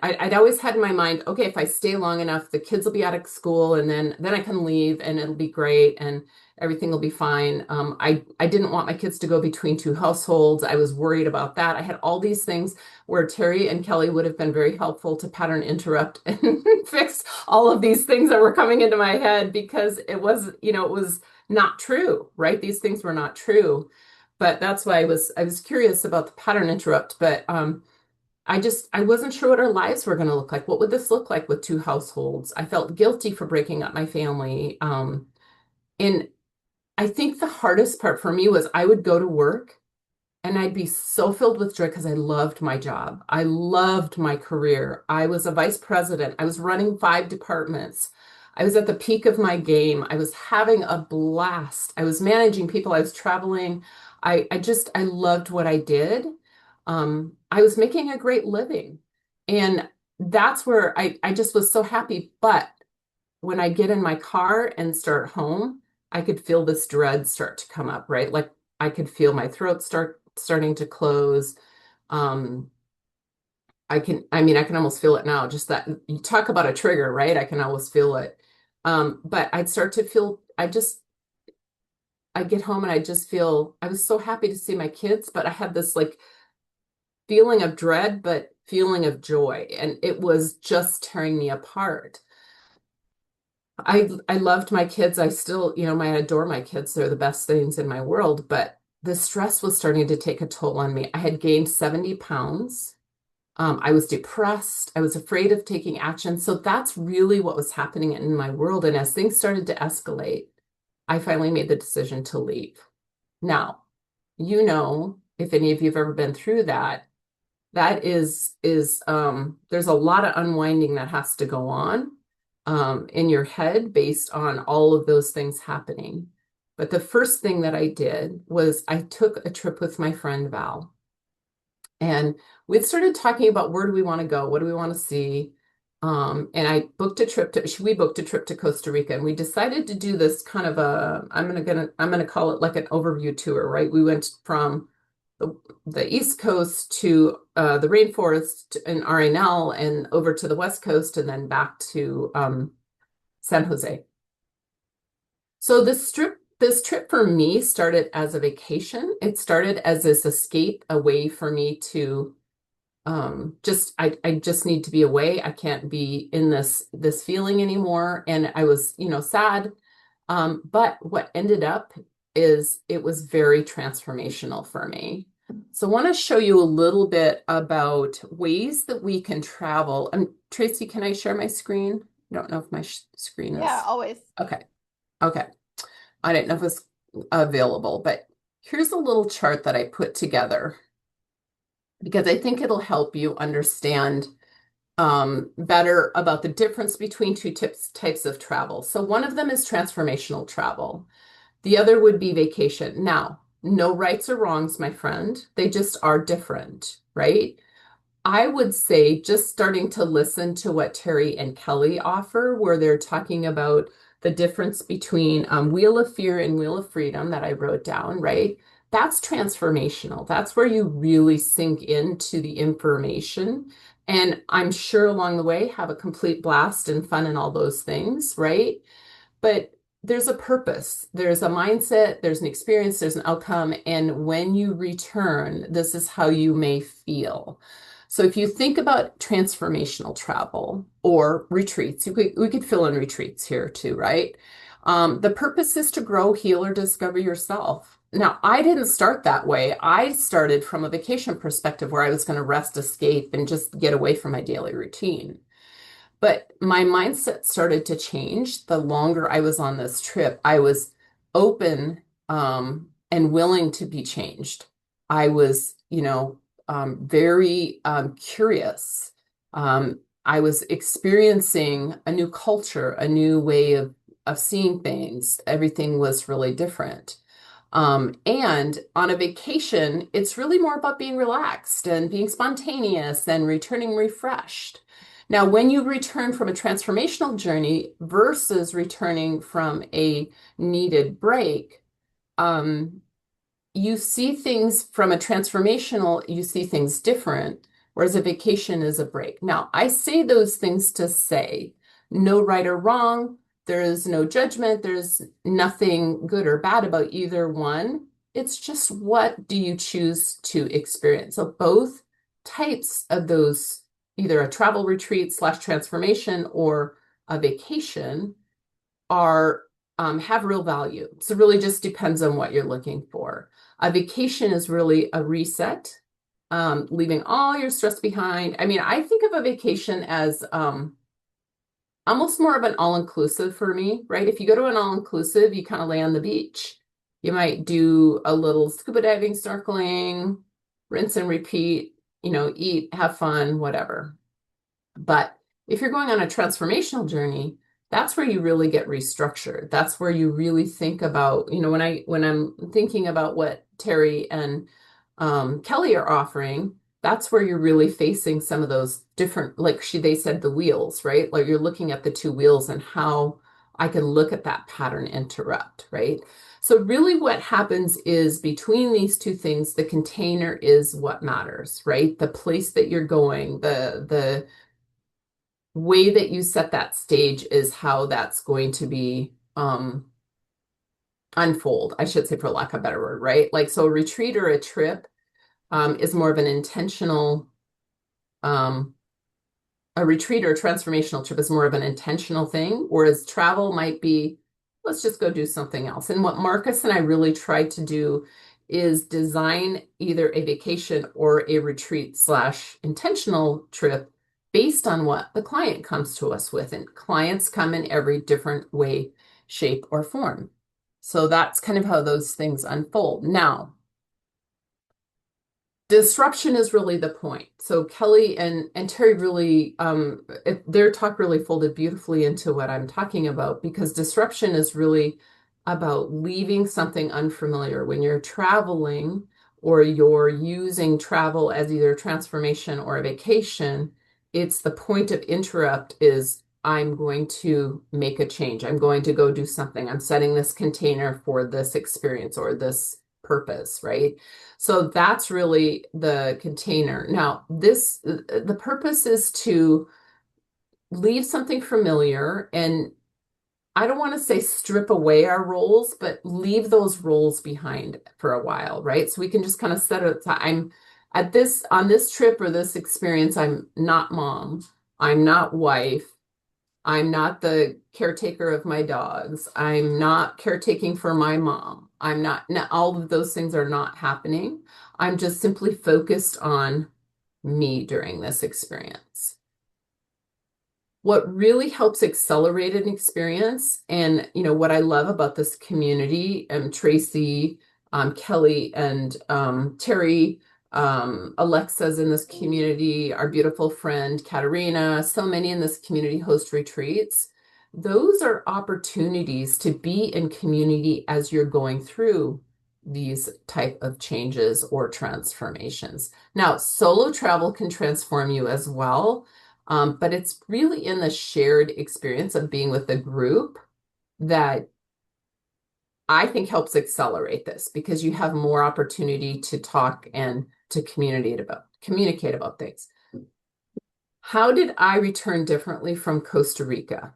I'd always had in my mind, okay, if I stay long enough, the kids will be out of school, and then I can leave and it'll be great and everything will be fine. I didn't want my kids to go between two households. I was worried about that. I had all these things where Terry and Kelly would have been very helpful to pattern interrupt and fix all of these things that were coming into my head, because it was not true, right? These things were not true. But that's why I was curious about the pattern interrupt. But I wasn't sure what our lives were going to look like. What would this look like with two households? I felt guilty for breaking up my family. And I think the hardest part for me was I would go to work and I'd be so filled with joy because I loved my job. I loved my career. I was a vice president. I was running 5 departments. I was at the peak of my game. I was having a blast. I was managing people. I was traveling. I loved what I did. I was making a great living. And that's where I just was so happy. But when I get in my car and start home, I could feel this dread start to come up, right? Like I could feel my throat starting to close. I can almost feel it now. Just that you talk about a trigger, right? I can always feel it. But I'd start to feel, I get home and I just feel, I was so happy to see my kids, but I had this like feeling of dread, but feeling of joy. And it was just tearing me apart. I loved my kids. I still, I adore my kids. They're the best things in my world, but the stress was starting to take a toll on me. I had gained 70 pounds. I was depressed. I was afraid of taking action. So that's really what was happening in my world. And as things started to escalate, I finally made the decision to leave. Now, if any of you have ever been through that, that is there's a lot of unwinding that has to go on in your head based on all of those things happening. But the first thing that I did was I took a trip with my friend Val. And we started talking about where do we want to go? What do we want to see? And we booked a trip to Costa Rica, and we decided to do this kind of I'm gonna call it like an overview tour, right? We went from the East Coast to the rainforest in Arenal and over to the West Coast and then back to San Jose. So this trip for me started as a vacation. It started as this escape away for me to I just need to be away. I can't be in this feeling anymore. And I was, sad. But what ended up is it was very transformational for me. So I want to show you a little bit about ways that we can travel. And Tracy, can I share my screen? I don't know if my screen is. Yeah, always. Okay. I didn't know if it was available, but here's a little chart that I put together because I think it'll help you understand better about the difference between two types of travel. So one of them is transformational travel. The other would be vacation. Now, no rights or wrongs, my friend. They just are different, right? I would say just starting to listen to what Terry and Kelly offer, where they're talking about the difference between Wheel of Fear and Wheel of Freedom that I wrote down, right? That's transformational. That's where you really sink into the information. And I'm sure along the way, have a complete blast and fun and all those things, right? But there's a purpose, there's a mindset, there's an experience, there's an outcome. And when you return, this is how you may feel. So if you think about transformational travel or retreats, we could fill in retreats here too, right? The purpose is to grow, heal, or discover yourself. Now, I didn't start that way. I started from a vacation perspective where I was going to rest, escape, and just get away from my daily routine. But my mindset started to change the longer I was on this trip. I was open and willing to be changed. I was, very curious. I was experiencing a new culture, a new way of seeing things. Everything was really different. And on a vacation, it's really more about being relaxed and being spontaneous and returning refreshed. Now, when you return from a transformational journey versus returning from a needed break, you see things from a transformational, you see things different, whereas a vacation is a break. Now, I say those things to say no right or wrong. There is no judgment. There's nothing good or bad about either one. It's just what do you choose to experience? So both types of those, either a travel retreat / transformation or a vacation, are have real value. So it really just depends on what you're looking for. A vacation is really a reset, leaving all your stress behind. I mean, I think of a vacation as almost more of an all-inclusive for me, right? If you go to an all-inclusive, you kind of lay on the beach. You might do a little scuba diving, snorkeling, rinse and repeat, eat, have fun, whatever. But if you're going on a transformational journey, that's where you really get restructured. That's where you really think about, when I'm thinking about what Terry and Kelly are offering, that's where you're really facing some of those different, like they said, the wheels, right? Like you're looking at the two wheels and how I can look at that pattern interrupt, right? So really what happens is between these two things, the container is what matters, right? The place that you're going, the way that you set that stage is how that's going to be unfold, I should say, for lack of a better word, right? Like, so a retreat or a trip is more of an intentional, a retreat or a transformational trip is more of an intentional thing, whereas travel might be, let's just go do something else. And what Marcus and I really tried to do is design either a vacation or a retreat / intentional trip based on what the client comes to us with. And clients come in every different way, shape, or form. So that's kind of how those things unfold. Now, disruption is really the point. So Kelly and Terry really, their talk really folded beautifully into what I'm talking about, because disruption is really about leaving something unfamiliar. When you're traveling or you're using travel as either a transformation or a vacation, it's the point of interrupt is I'm going to make a change. I'm going to go do something. I'm setting this container for this experience or this purpose, right? So that's really the container. Now, the purpose is to leave something familiar, and I don't want to say strip away our roles, but leave those roles behind for a while, right? So we can just kind of set it aside. On this trip or this experience, I'm not mom. I'm not wife. I'm not the caretaker of my dogs. I'm not caretaking for my mom. All of those things are not happening. I'm just simply focused on me during this experience. What really helps accelerate an experience, and what I love about this community, Tracy, Kelly, and Terry, Alexa's in this community, our beautiful friend Katerina, so many in this community host retreats. Those are opportunities to be in community as you're going through these type of changes or transformations. Now, solo travel can transform you as well. But it's really in the shared experience of being with a group that I think helps accelerate this, because you have more opportunity to talk and to communicate about things. How did I return differently from Costa Rica?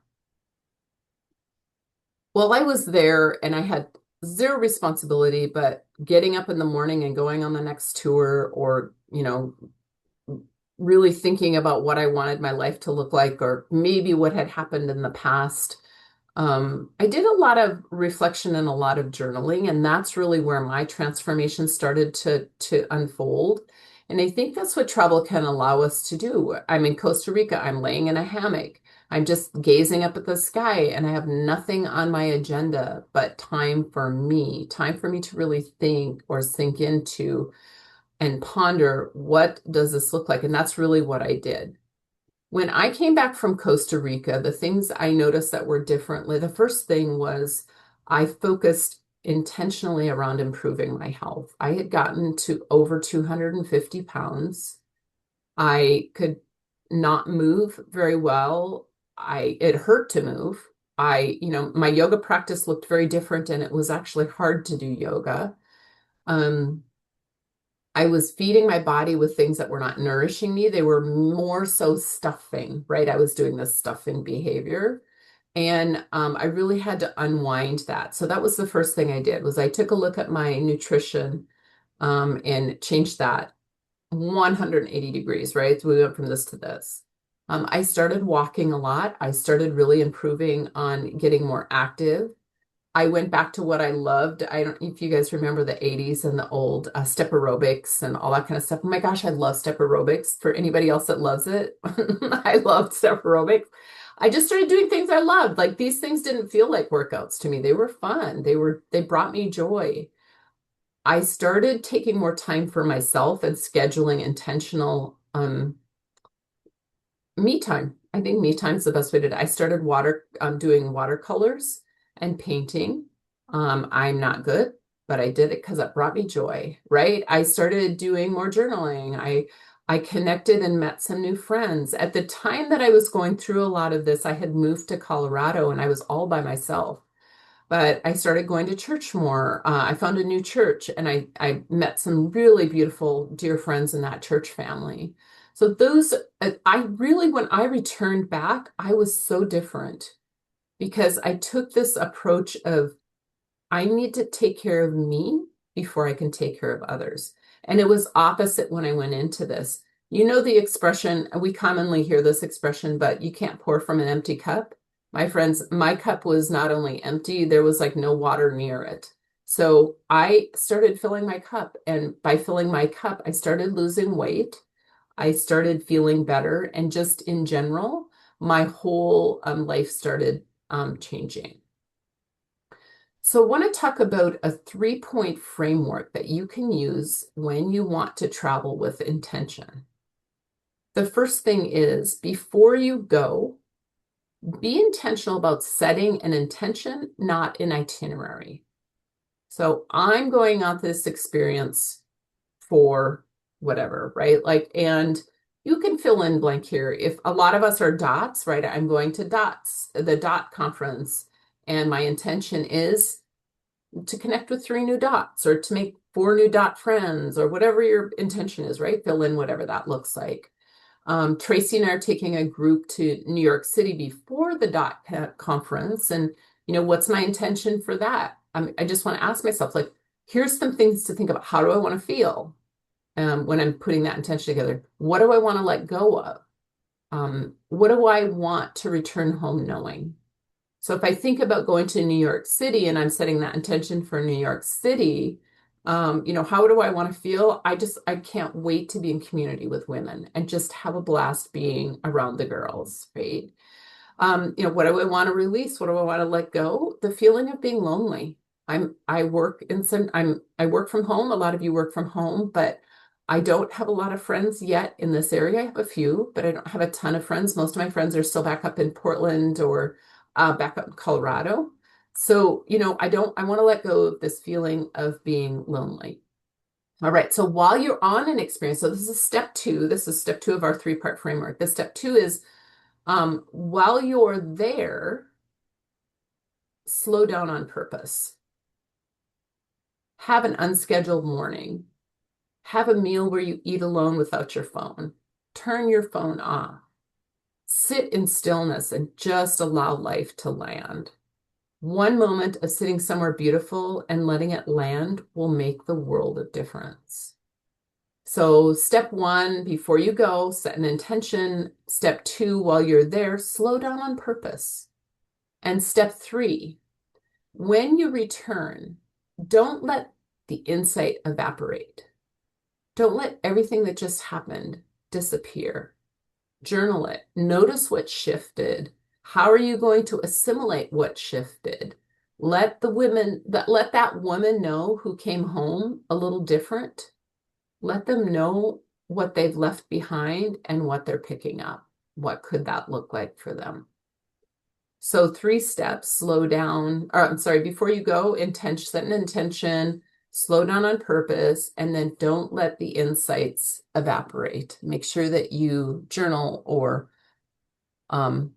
Well, I was there and I had zero responsibility, but getting up in the morning and going on the next tour, or, really thinking about what I wanted my life to look like, or maybe what had happened in the past. I did a lot of reflection and a lot of journaling, and that's really where my transformation started to unfold. And I think that's what travel can allow us to do. I'm in Costa Rica, I'm laying in a hammock. I'm just gazing up at the sky, and I have nothing on my agenda but time for me to really think or sink into and ponder, what does this look like? And that's really what I did. When I came back from Costa Rica, the things I noticed that were differently, the first thing was I focused intentionally around improving my health. I had gotten to over 250 pounds. I could not move very well. It hurt to move. My yoga practice looked very different, and it was actually hard to do yoga. I was feeding my body with things that were not nourishing me. They were more so stuffing, right? I was doing this stuffing behavior. And I really had to unwind that. So that was the first thing I did was I took a look at my nutrition and changed that 180 degrees, right? So we went from this to this. I started walking a lot. I started really improving on getting more active. I went back to what I loved. I don't know if you guys remember the 80s and the old step aerobics and all that kind of stuff. Oh my gosh, I love step aerobics. For anybody else that loves it, I loved step aerobics. I just started doing things I loved. Like these things didn't feel like workouts to me. They were fun. They brought me joy. I started taking more time for myself and scheduling intentional me time. I think me time is the best way to do it. I started doing watercolors and painting. I'm not good, but I did it because it brought me joy, right? I started doing more journaling. I connected and met some new friends. At the time that I was going through a lot of this, I had moved to Colorado and I was all by myself. But I started going to church more. I found a new church and I met some really beautiful, dear friends in that church family. So when I returned back, I was so different because I took this approach of I need to take care of me before I can take care of others. And it was opposite when I went into this. You know the expression, we commonly hear this expression, but you can't pour from an empty cup. My friends, my cup was not only empty, there was like no water near it. So I started filling my cup. And by filling my cup, I started losing weight. I started feeling better. And just in general, my whole life started changing. So I want to talk about a 3-point framework that you can use when you want to travel with intention. The first thing is before you go, be intentional about setting an intention, not an itinerary. So I'm going on this experience for whatever, right? And you can fill in blank here. If a lot of us are dots, right? I'm going to the dot conference, and my intention is to connect with 3 new dots or to make 4 new dot friends or whatever your intention is, right? Fill in whatever that looks like. Tracy and I are taking a group to New York City before the dot conference. And, what's my intention for that? I just want to ask myself, here's some things to think about. How do I want to feel when I'm putting that intention together? What do I want to let go of? What do I want to return home knowing? So if I think about going to New York City and I'm setting that intention for New York City, how do I want to feel? I can't wait to be in community with women and just have a blast being around the girls, right? What do I want to release? What do I want to let go? The feeling of being lonely. I work from home. A lot of you work from home, but I don't have a lot of friends yet in this area. I have a few, but I don't have a ton of friends. Most of my friends are still back up in Portland or back up in Colorado. So, I want to let go of this feeling of being lonely. All right. So while you're on an experience, so this is step 2. This is step 2 of our 3-part framework. The step 2 is while you're there, slow down on purpose. Have an unscheduled morning. Have a meal where you eat alone without your phone. Turn your phone off. Sit in stillness and just allow life to land. One moment of sitting somewhere beautiful and letting it land will make the world of difference. So step 1, before you go, set an intention. Step 2, while you're there, slow down on purpose. And step 3, when you return, don't let the insight evaporate. Don't let everything that just happened disappear. Journal it. Notice what shifted. How are you going to assimilate what shifted? Let that woman know who came home a little different. Let them know what they've left behind and what they're picking up. what could that look like for them? So 3 steps: slow down, or I'm sorry, before you go, set an intention, slow down on purpose, and then don't let the insights evaporate. Make sure that you journal or um,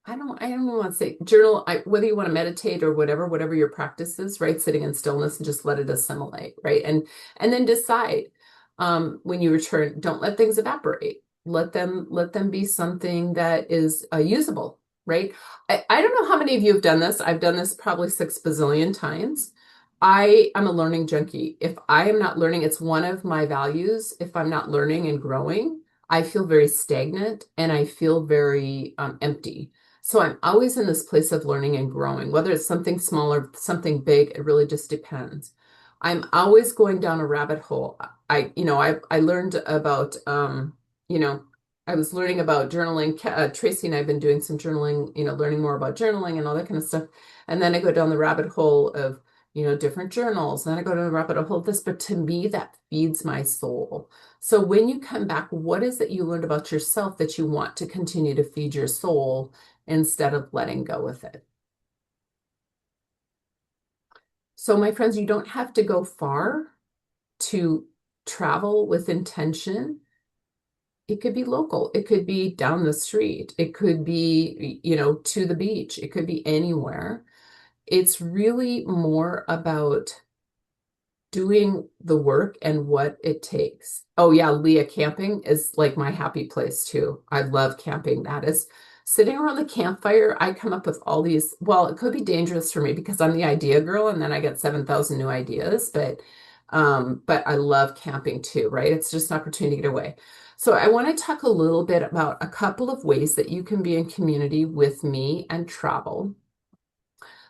I don't want to say journal, whether you want to meditate or whatever your practice is, right? Sitting in stillness and just let it assimilate, right? And then decide when you return, don't let things evaporate. Let them be something that is usable, right? I don't know how many of you have done this. I've done this probably 6 bazillion times. I am a learning junkie. If I am not learning, it's one of my values. If I'm not learning and growing, I feel very stagnant and I feel very empty. So I'm always in this place of learning and growing, whether it's something small or something big, it really just depends. I'm always going down a rabbit hole. I learned about, I was learning about journaling. Tracy and I have been doing some journaling, learning more about journaling and all that kind of stuff. And then I go down the rabbit hole of, different journals. And then I go down the rabbit hole of this, but to me, that feeds my soul. So when you come back, what is it you learned about yourself that you want to continue to feed your soul instead of letting go with it? So my friends, you don't have to go far to travel with intention. It could be local. It could be down the street. It could be, to the beach. It could be anywhere. It's really more about doing the work and what it takes. Oh yeah, Leah, camping is like my happy place too. I love camping. That is sitting around the campfire. I come up with all these, well, it could be dangerous for me because I'm the idea girl and then I get 7,000 new ideas, but I love camping too, right? It's just an opportunity to get away. So I want to talk a little bit about a couple of ways that you can be in community with me and travel.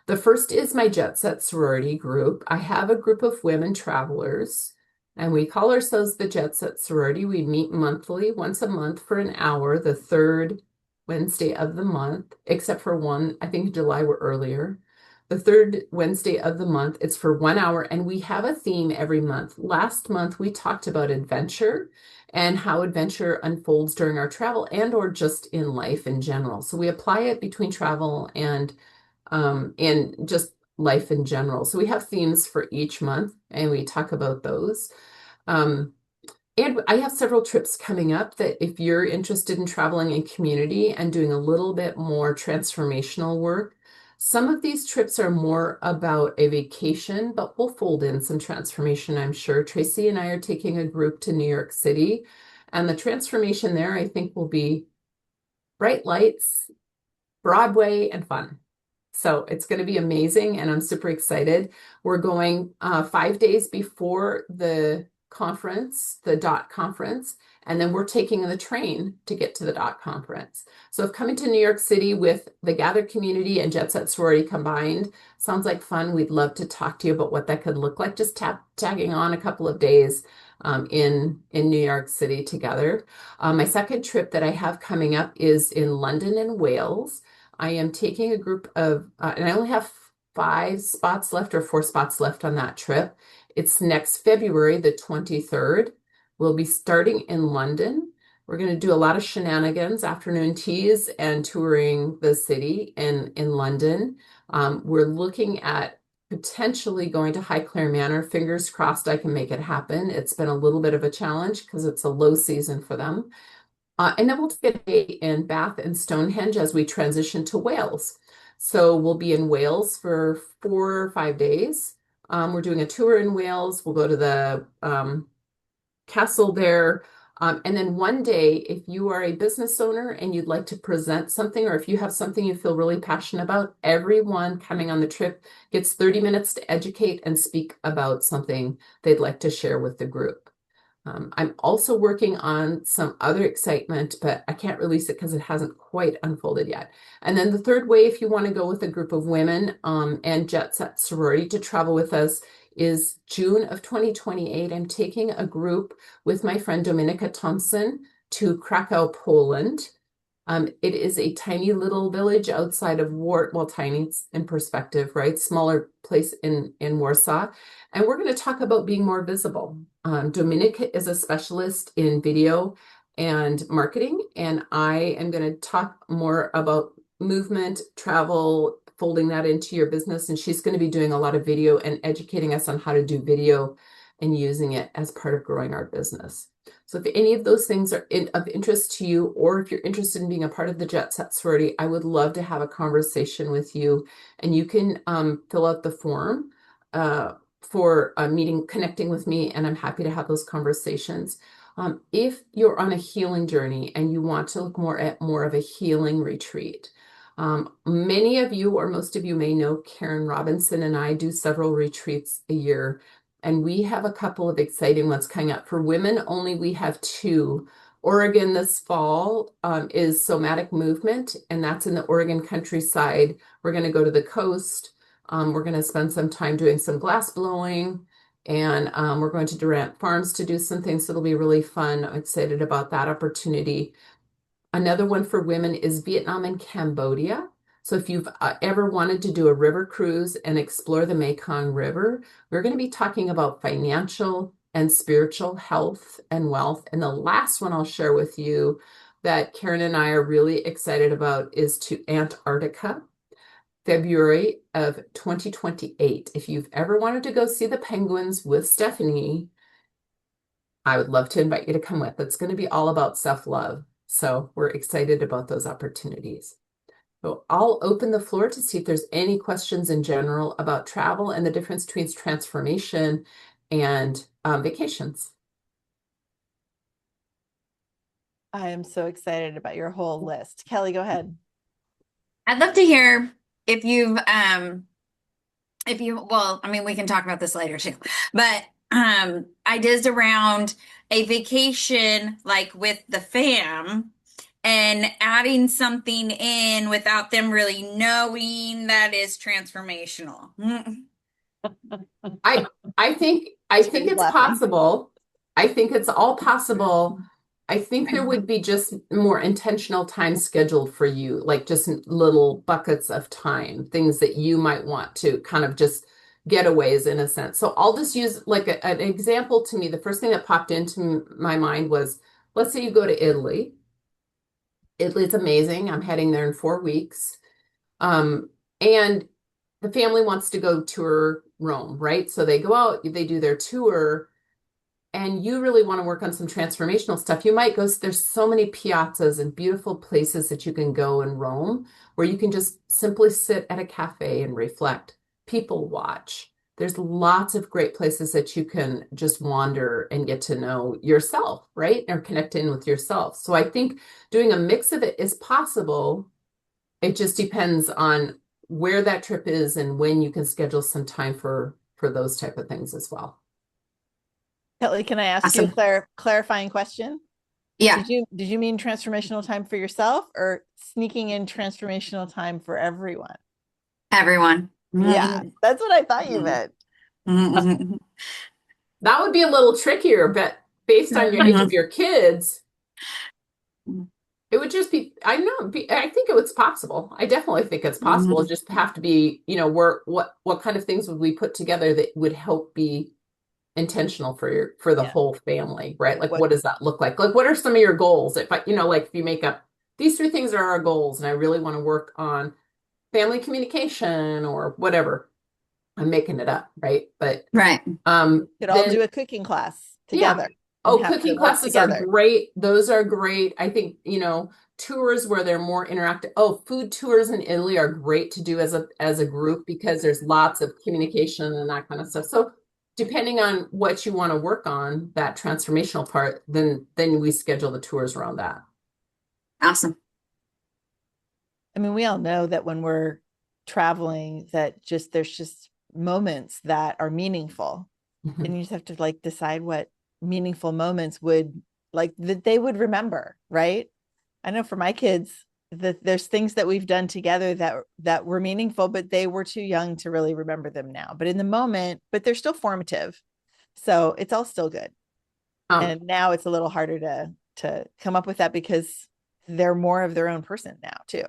The first is my Jet Set sorority group. I have a group of women travelers, and we call ourselves the Jet Set sorority. We meet monthly, once a month for an hour, the 3rd Wednesday of the month, except for one, I think in July we're earlier. The 3rd Wednesday of the month, it's for 1 hour, and we have a theme every month. Last month, we talked about adventure and how adventure unfolds during our travel and or just in life in general. So we apply it between travel and just life in general. So we have themes for each month and we talk about those. And I have several trips coming up that if you're interested in traveling in community and doing a little bit more transformational work, some of these trips are more about a vacation, but we'll fold in some transformation, I'm sure. Tracy and I are taking a group to New York City, and the transformation there, I think, will be bright lights, Broadway, and fun. So it's going to be amazing, and I'm super excited. We're going 5 days before the conference, the DOT conference, and then we're taking the train to get to the DOT conference. So if coming to New York City with the Gathered Community and Jet Set Sorority combined sounds like fun, we'd love to talk to you about what that could look like, just tagging on a couple of days in New York City together. My second trip that I have coming up is in London and Wales. I am taking a group of, and I only have 5 spots left or 4 spots left on that trip. It's next February, the 23rd. We'll be starting in London. We're going to do a lot of shenanigans, afternoon teas, and touring the city in London. We're looking at potentially going to Highclere Manor. Fingers crossed I can make it happen. It's been a little bit of a challenge because it's a low season for them. And then we'll take a day in Bath and Stonehenge as we transition to Wales. So we'll be in Wales for 4 or 5 days. We're doing a tour in Wales. We'll go to the castle there. And then one day, if you are a business owner and you'd like to present something, or if you have something you feel really passionate about, everyone coming on the trip gets 30 minutes to educate and speak about something they'd like to share with the group. I'm also working on some other excitement, but I can't release it because it hasn't quite unfolded yet. And then the third way, if you want to go with a group of women and Jet Set Sorority to travel with us, is June of 2028. I'm taking a group with my friend Dominika Thompson to Krakow, Poland. It is a tiny little village outside of well, tiny in perspective, right? Smaller place in Warsaw. And we're going to talk about being more visible. Dominica is a specialist in video and marketing, and I am going to talk more about movement, travel, folding that into your business. And she's going to be doing a lot of video and educating us on how to do video and using it as part of growing our business. So if any of those things are of interest to you, or if you're interested in being a part of the Jet Set Sorority, I would love to have a conversation with you. And you can fill out the form for a meeting, connecting with me, and I'm happy to have those conversations. If you're on a healing journey and you want to look more at more of a healing retreat, many of you or most of you may know Karen Robinson and I do several retreats a year, and we have a couple of exciting ones coming up. For women only, we have 2. Oregon this fall is Somatic Movement, and that's in the Oregon countryside. We're going to go to the coast. We're going to spend some time doing some glass blowing, and we're going to Durant Farms to do some things. So it'll be really fun. I'm excited about that opportunity. Another one for women is Vietnam and Cambodia. So if you've ever wanted to do a river cruise and explore the Mekong River, we're going to be talking about financial and spiritual health and wealth. And the last one I'll share with you that Karen and I are really excited about is to Antarctica, February of 2028. If you've ever wanted to go see the penguins with Stephanie, I would love to invite you to come with. It's going to be all about self-love. So we're excited about those opportunities. So I'll open the floor to see if there's any questions in general about travel and the difference between transformation and vacations. I am so excited about your whole list. Kelly, go ahead. I'd love to hear if you've well, I mean, we can talk about this later too, but ideas around a vacation like with the fam and adding something in without them really knowing that is transformational. I think it's laughing. possible. I think it's all possible. I think there would be just more intentional time scheduled for you, like just little buckets of time, things that you might want to kind of just getaways in a sense. So I'll just use like an example. To me, the first thing that popped into my mind was, let's say you go to Italy. Italy's amazing. I'm heading there in 4 weeks. And the family wants to go tour Rome, right? So they go out, they do their tour, and you really want to work on some transformational stuff. You might go, there's so many piazzas and beautiful places that you can go in Rome where you can just simply sit at a cafe and reflect, people watch. There's lots of great places that you can just wander and get to know yourself, right? Or connect in with yourself. So I think doing a mix of it is possible. It just depends on where that trip is and when you can schedule some time for those type of things as well. Kelly, can I ask Awesome. you a clarifying question? Yeah, Did you mean transformational time for yourself or sneaking in transformational time for everyone? everyone. Yeah, that's what I thought you meant. That would be a little trickier, but based on your age of your kids, it would just be, I think it's possible. I definitely think it's possible. It just have to be, what kind of things would we put together that would help be intentional for the whole family, right? Like, what does that look like? Like, what are some of your goals? If like if you make up these 3 things are our goals, and I really want to work on family communication or whatever. I'm making it up, right? But right. Could all do a cooking class together. Yeah. Oh, cooking classes are great. Those are great. I think, tours where they're more interactive. Oh, food tours in Italy are great to do as a group because there's lots of communication and that kind of stuff. So depending on what you want to work on, that transformational part, then we schedule the tours around that. Awesome. I mean, we all know that when we're traveling, that there's just moments that are meaningful. Mhm. And you just have to like decide what meaningful moments that they would remember, right? I know for my kids that there's things that we've done together that were meaningful, but they were too young to really remember them now. But in the moment, but they're still formative. So it's all still good. And now it's a little harder to come up with that because they're more of their own person now too.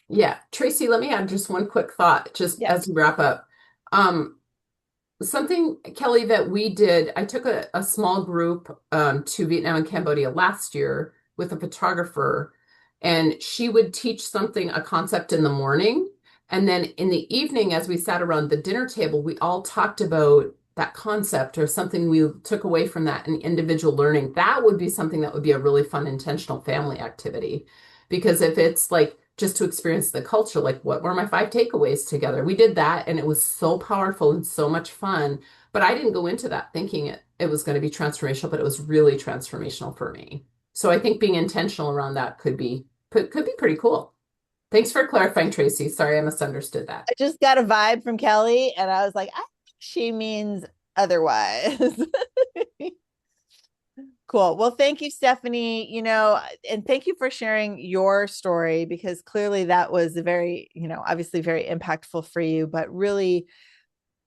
Yeah. Tracy, let me add just one quick thought, as we wrap up. something, Kelly, that we did, I took a small group to Vietnam and Cambodia last year with a photographer, and she would teach something, a concept in the morning. And then in the evening, as we sat around the dinner table, we all talked about that concept or something we took away from that and individual learning. That would be something that would be a really fun, intentional family activity. Because if it's like just to experience the culture, like what were my 5 takeaways together? We did that and it was so powerful and so much fun. But I didn't go into that thinking it was going to be transformational, but it was really transformational for me. So I think being intentional around that could be pretty cool. Thanks for clarifying, Tracy. Sorry, I misunderstood that. I just got a vibe from Kelly and I was like, I think she means otherwise. Cool. Well, thank you, Stephanie, and thank you for sharing your story, because clearly that was a very, obviously very impactful for you, but really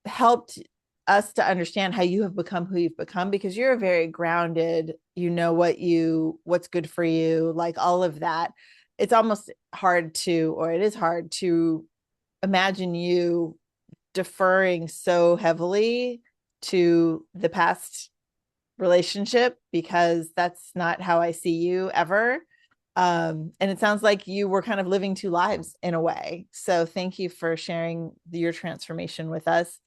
helped us to understand how you have become who you've become, because you're very grounded, what's good for you, like all of that. It's almost hard or it is hard to imagine you deferring so heavily to the past relationship, because that's not how I see you ever. And it sounds like you were kind of living two lives in a way. So thank you for sharing your transformation with us.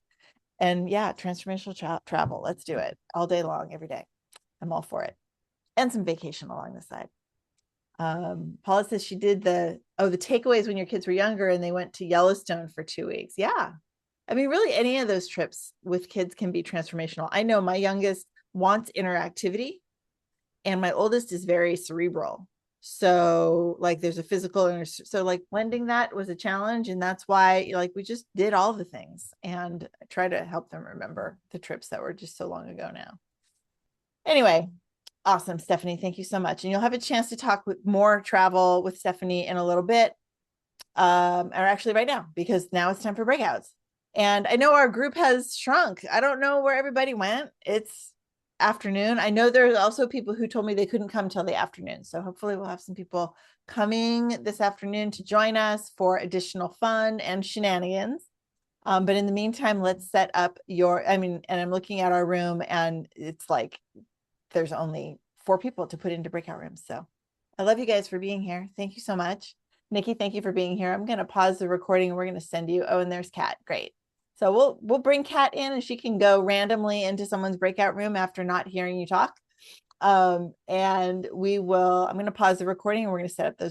And yeah, transformational travel. Let's do it all day long, every day. I'm all for it. And some vacation along the side. Paula says she did the takeaways when your kids were younger and they went to Yellowstone for 2 weeks. Yeah. I mean, really any of those trips with kids can be transformational. I know my youngest wants interactivity and my oldest is very cerebral. So like there's a physical, so like blending that was a challenge. And that's why like we just did all the things and try to help them remember the trips that were just so long ago now. Anyway, awesome, Stephanie. Thank you so much. And you'll have a chance to talk with more travel with Stephanie in a little bit, or actually right now, because now it's time for breakouts. And I know our group has shrunk. I don't know where everybody went. It's afternoon. I know there's also people who told me they couldn't come till the afternoon. So hopefully we'll have some people coming this afternoon to join us for additional fun and shenanigans. But in the meantime, let's set up and I'm looking at our room and it's like, there's only 4 people to put into breakout rooms. So I love you guys for being here. Thank you so much. Nikki, thank you for being here. I'm going to pause the recording and we're going to send you. Oh, and there's Kat. Great. So we'll bring Kat in and she can go randomly into someone's breakout room after not hearing you talk. And I'm going to pause the recording and we're going to set up those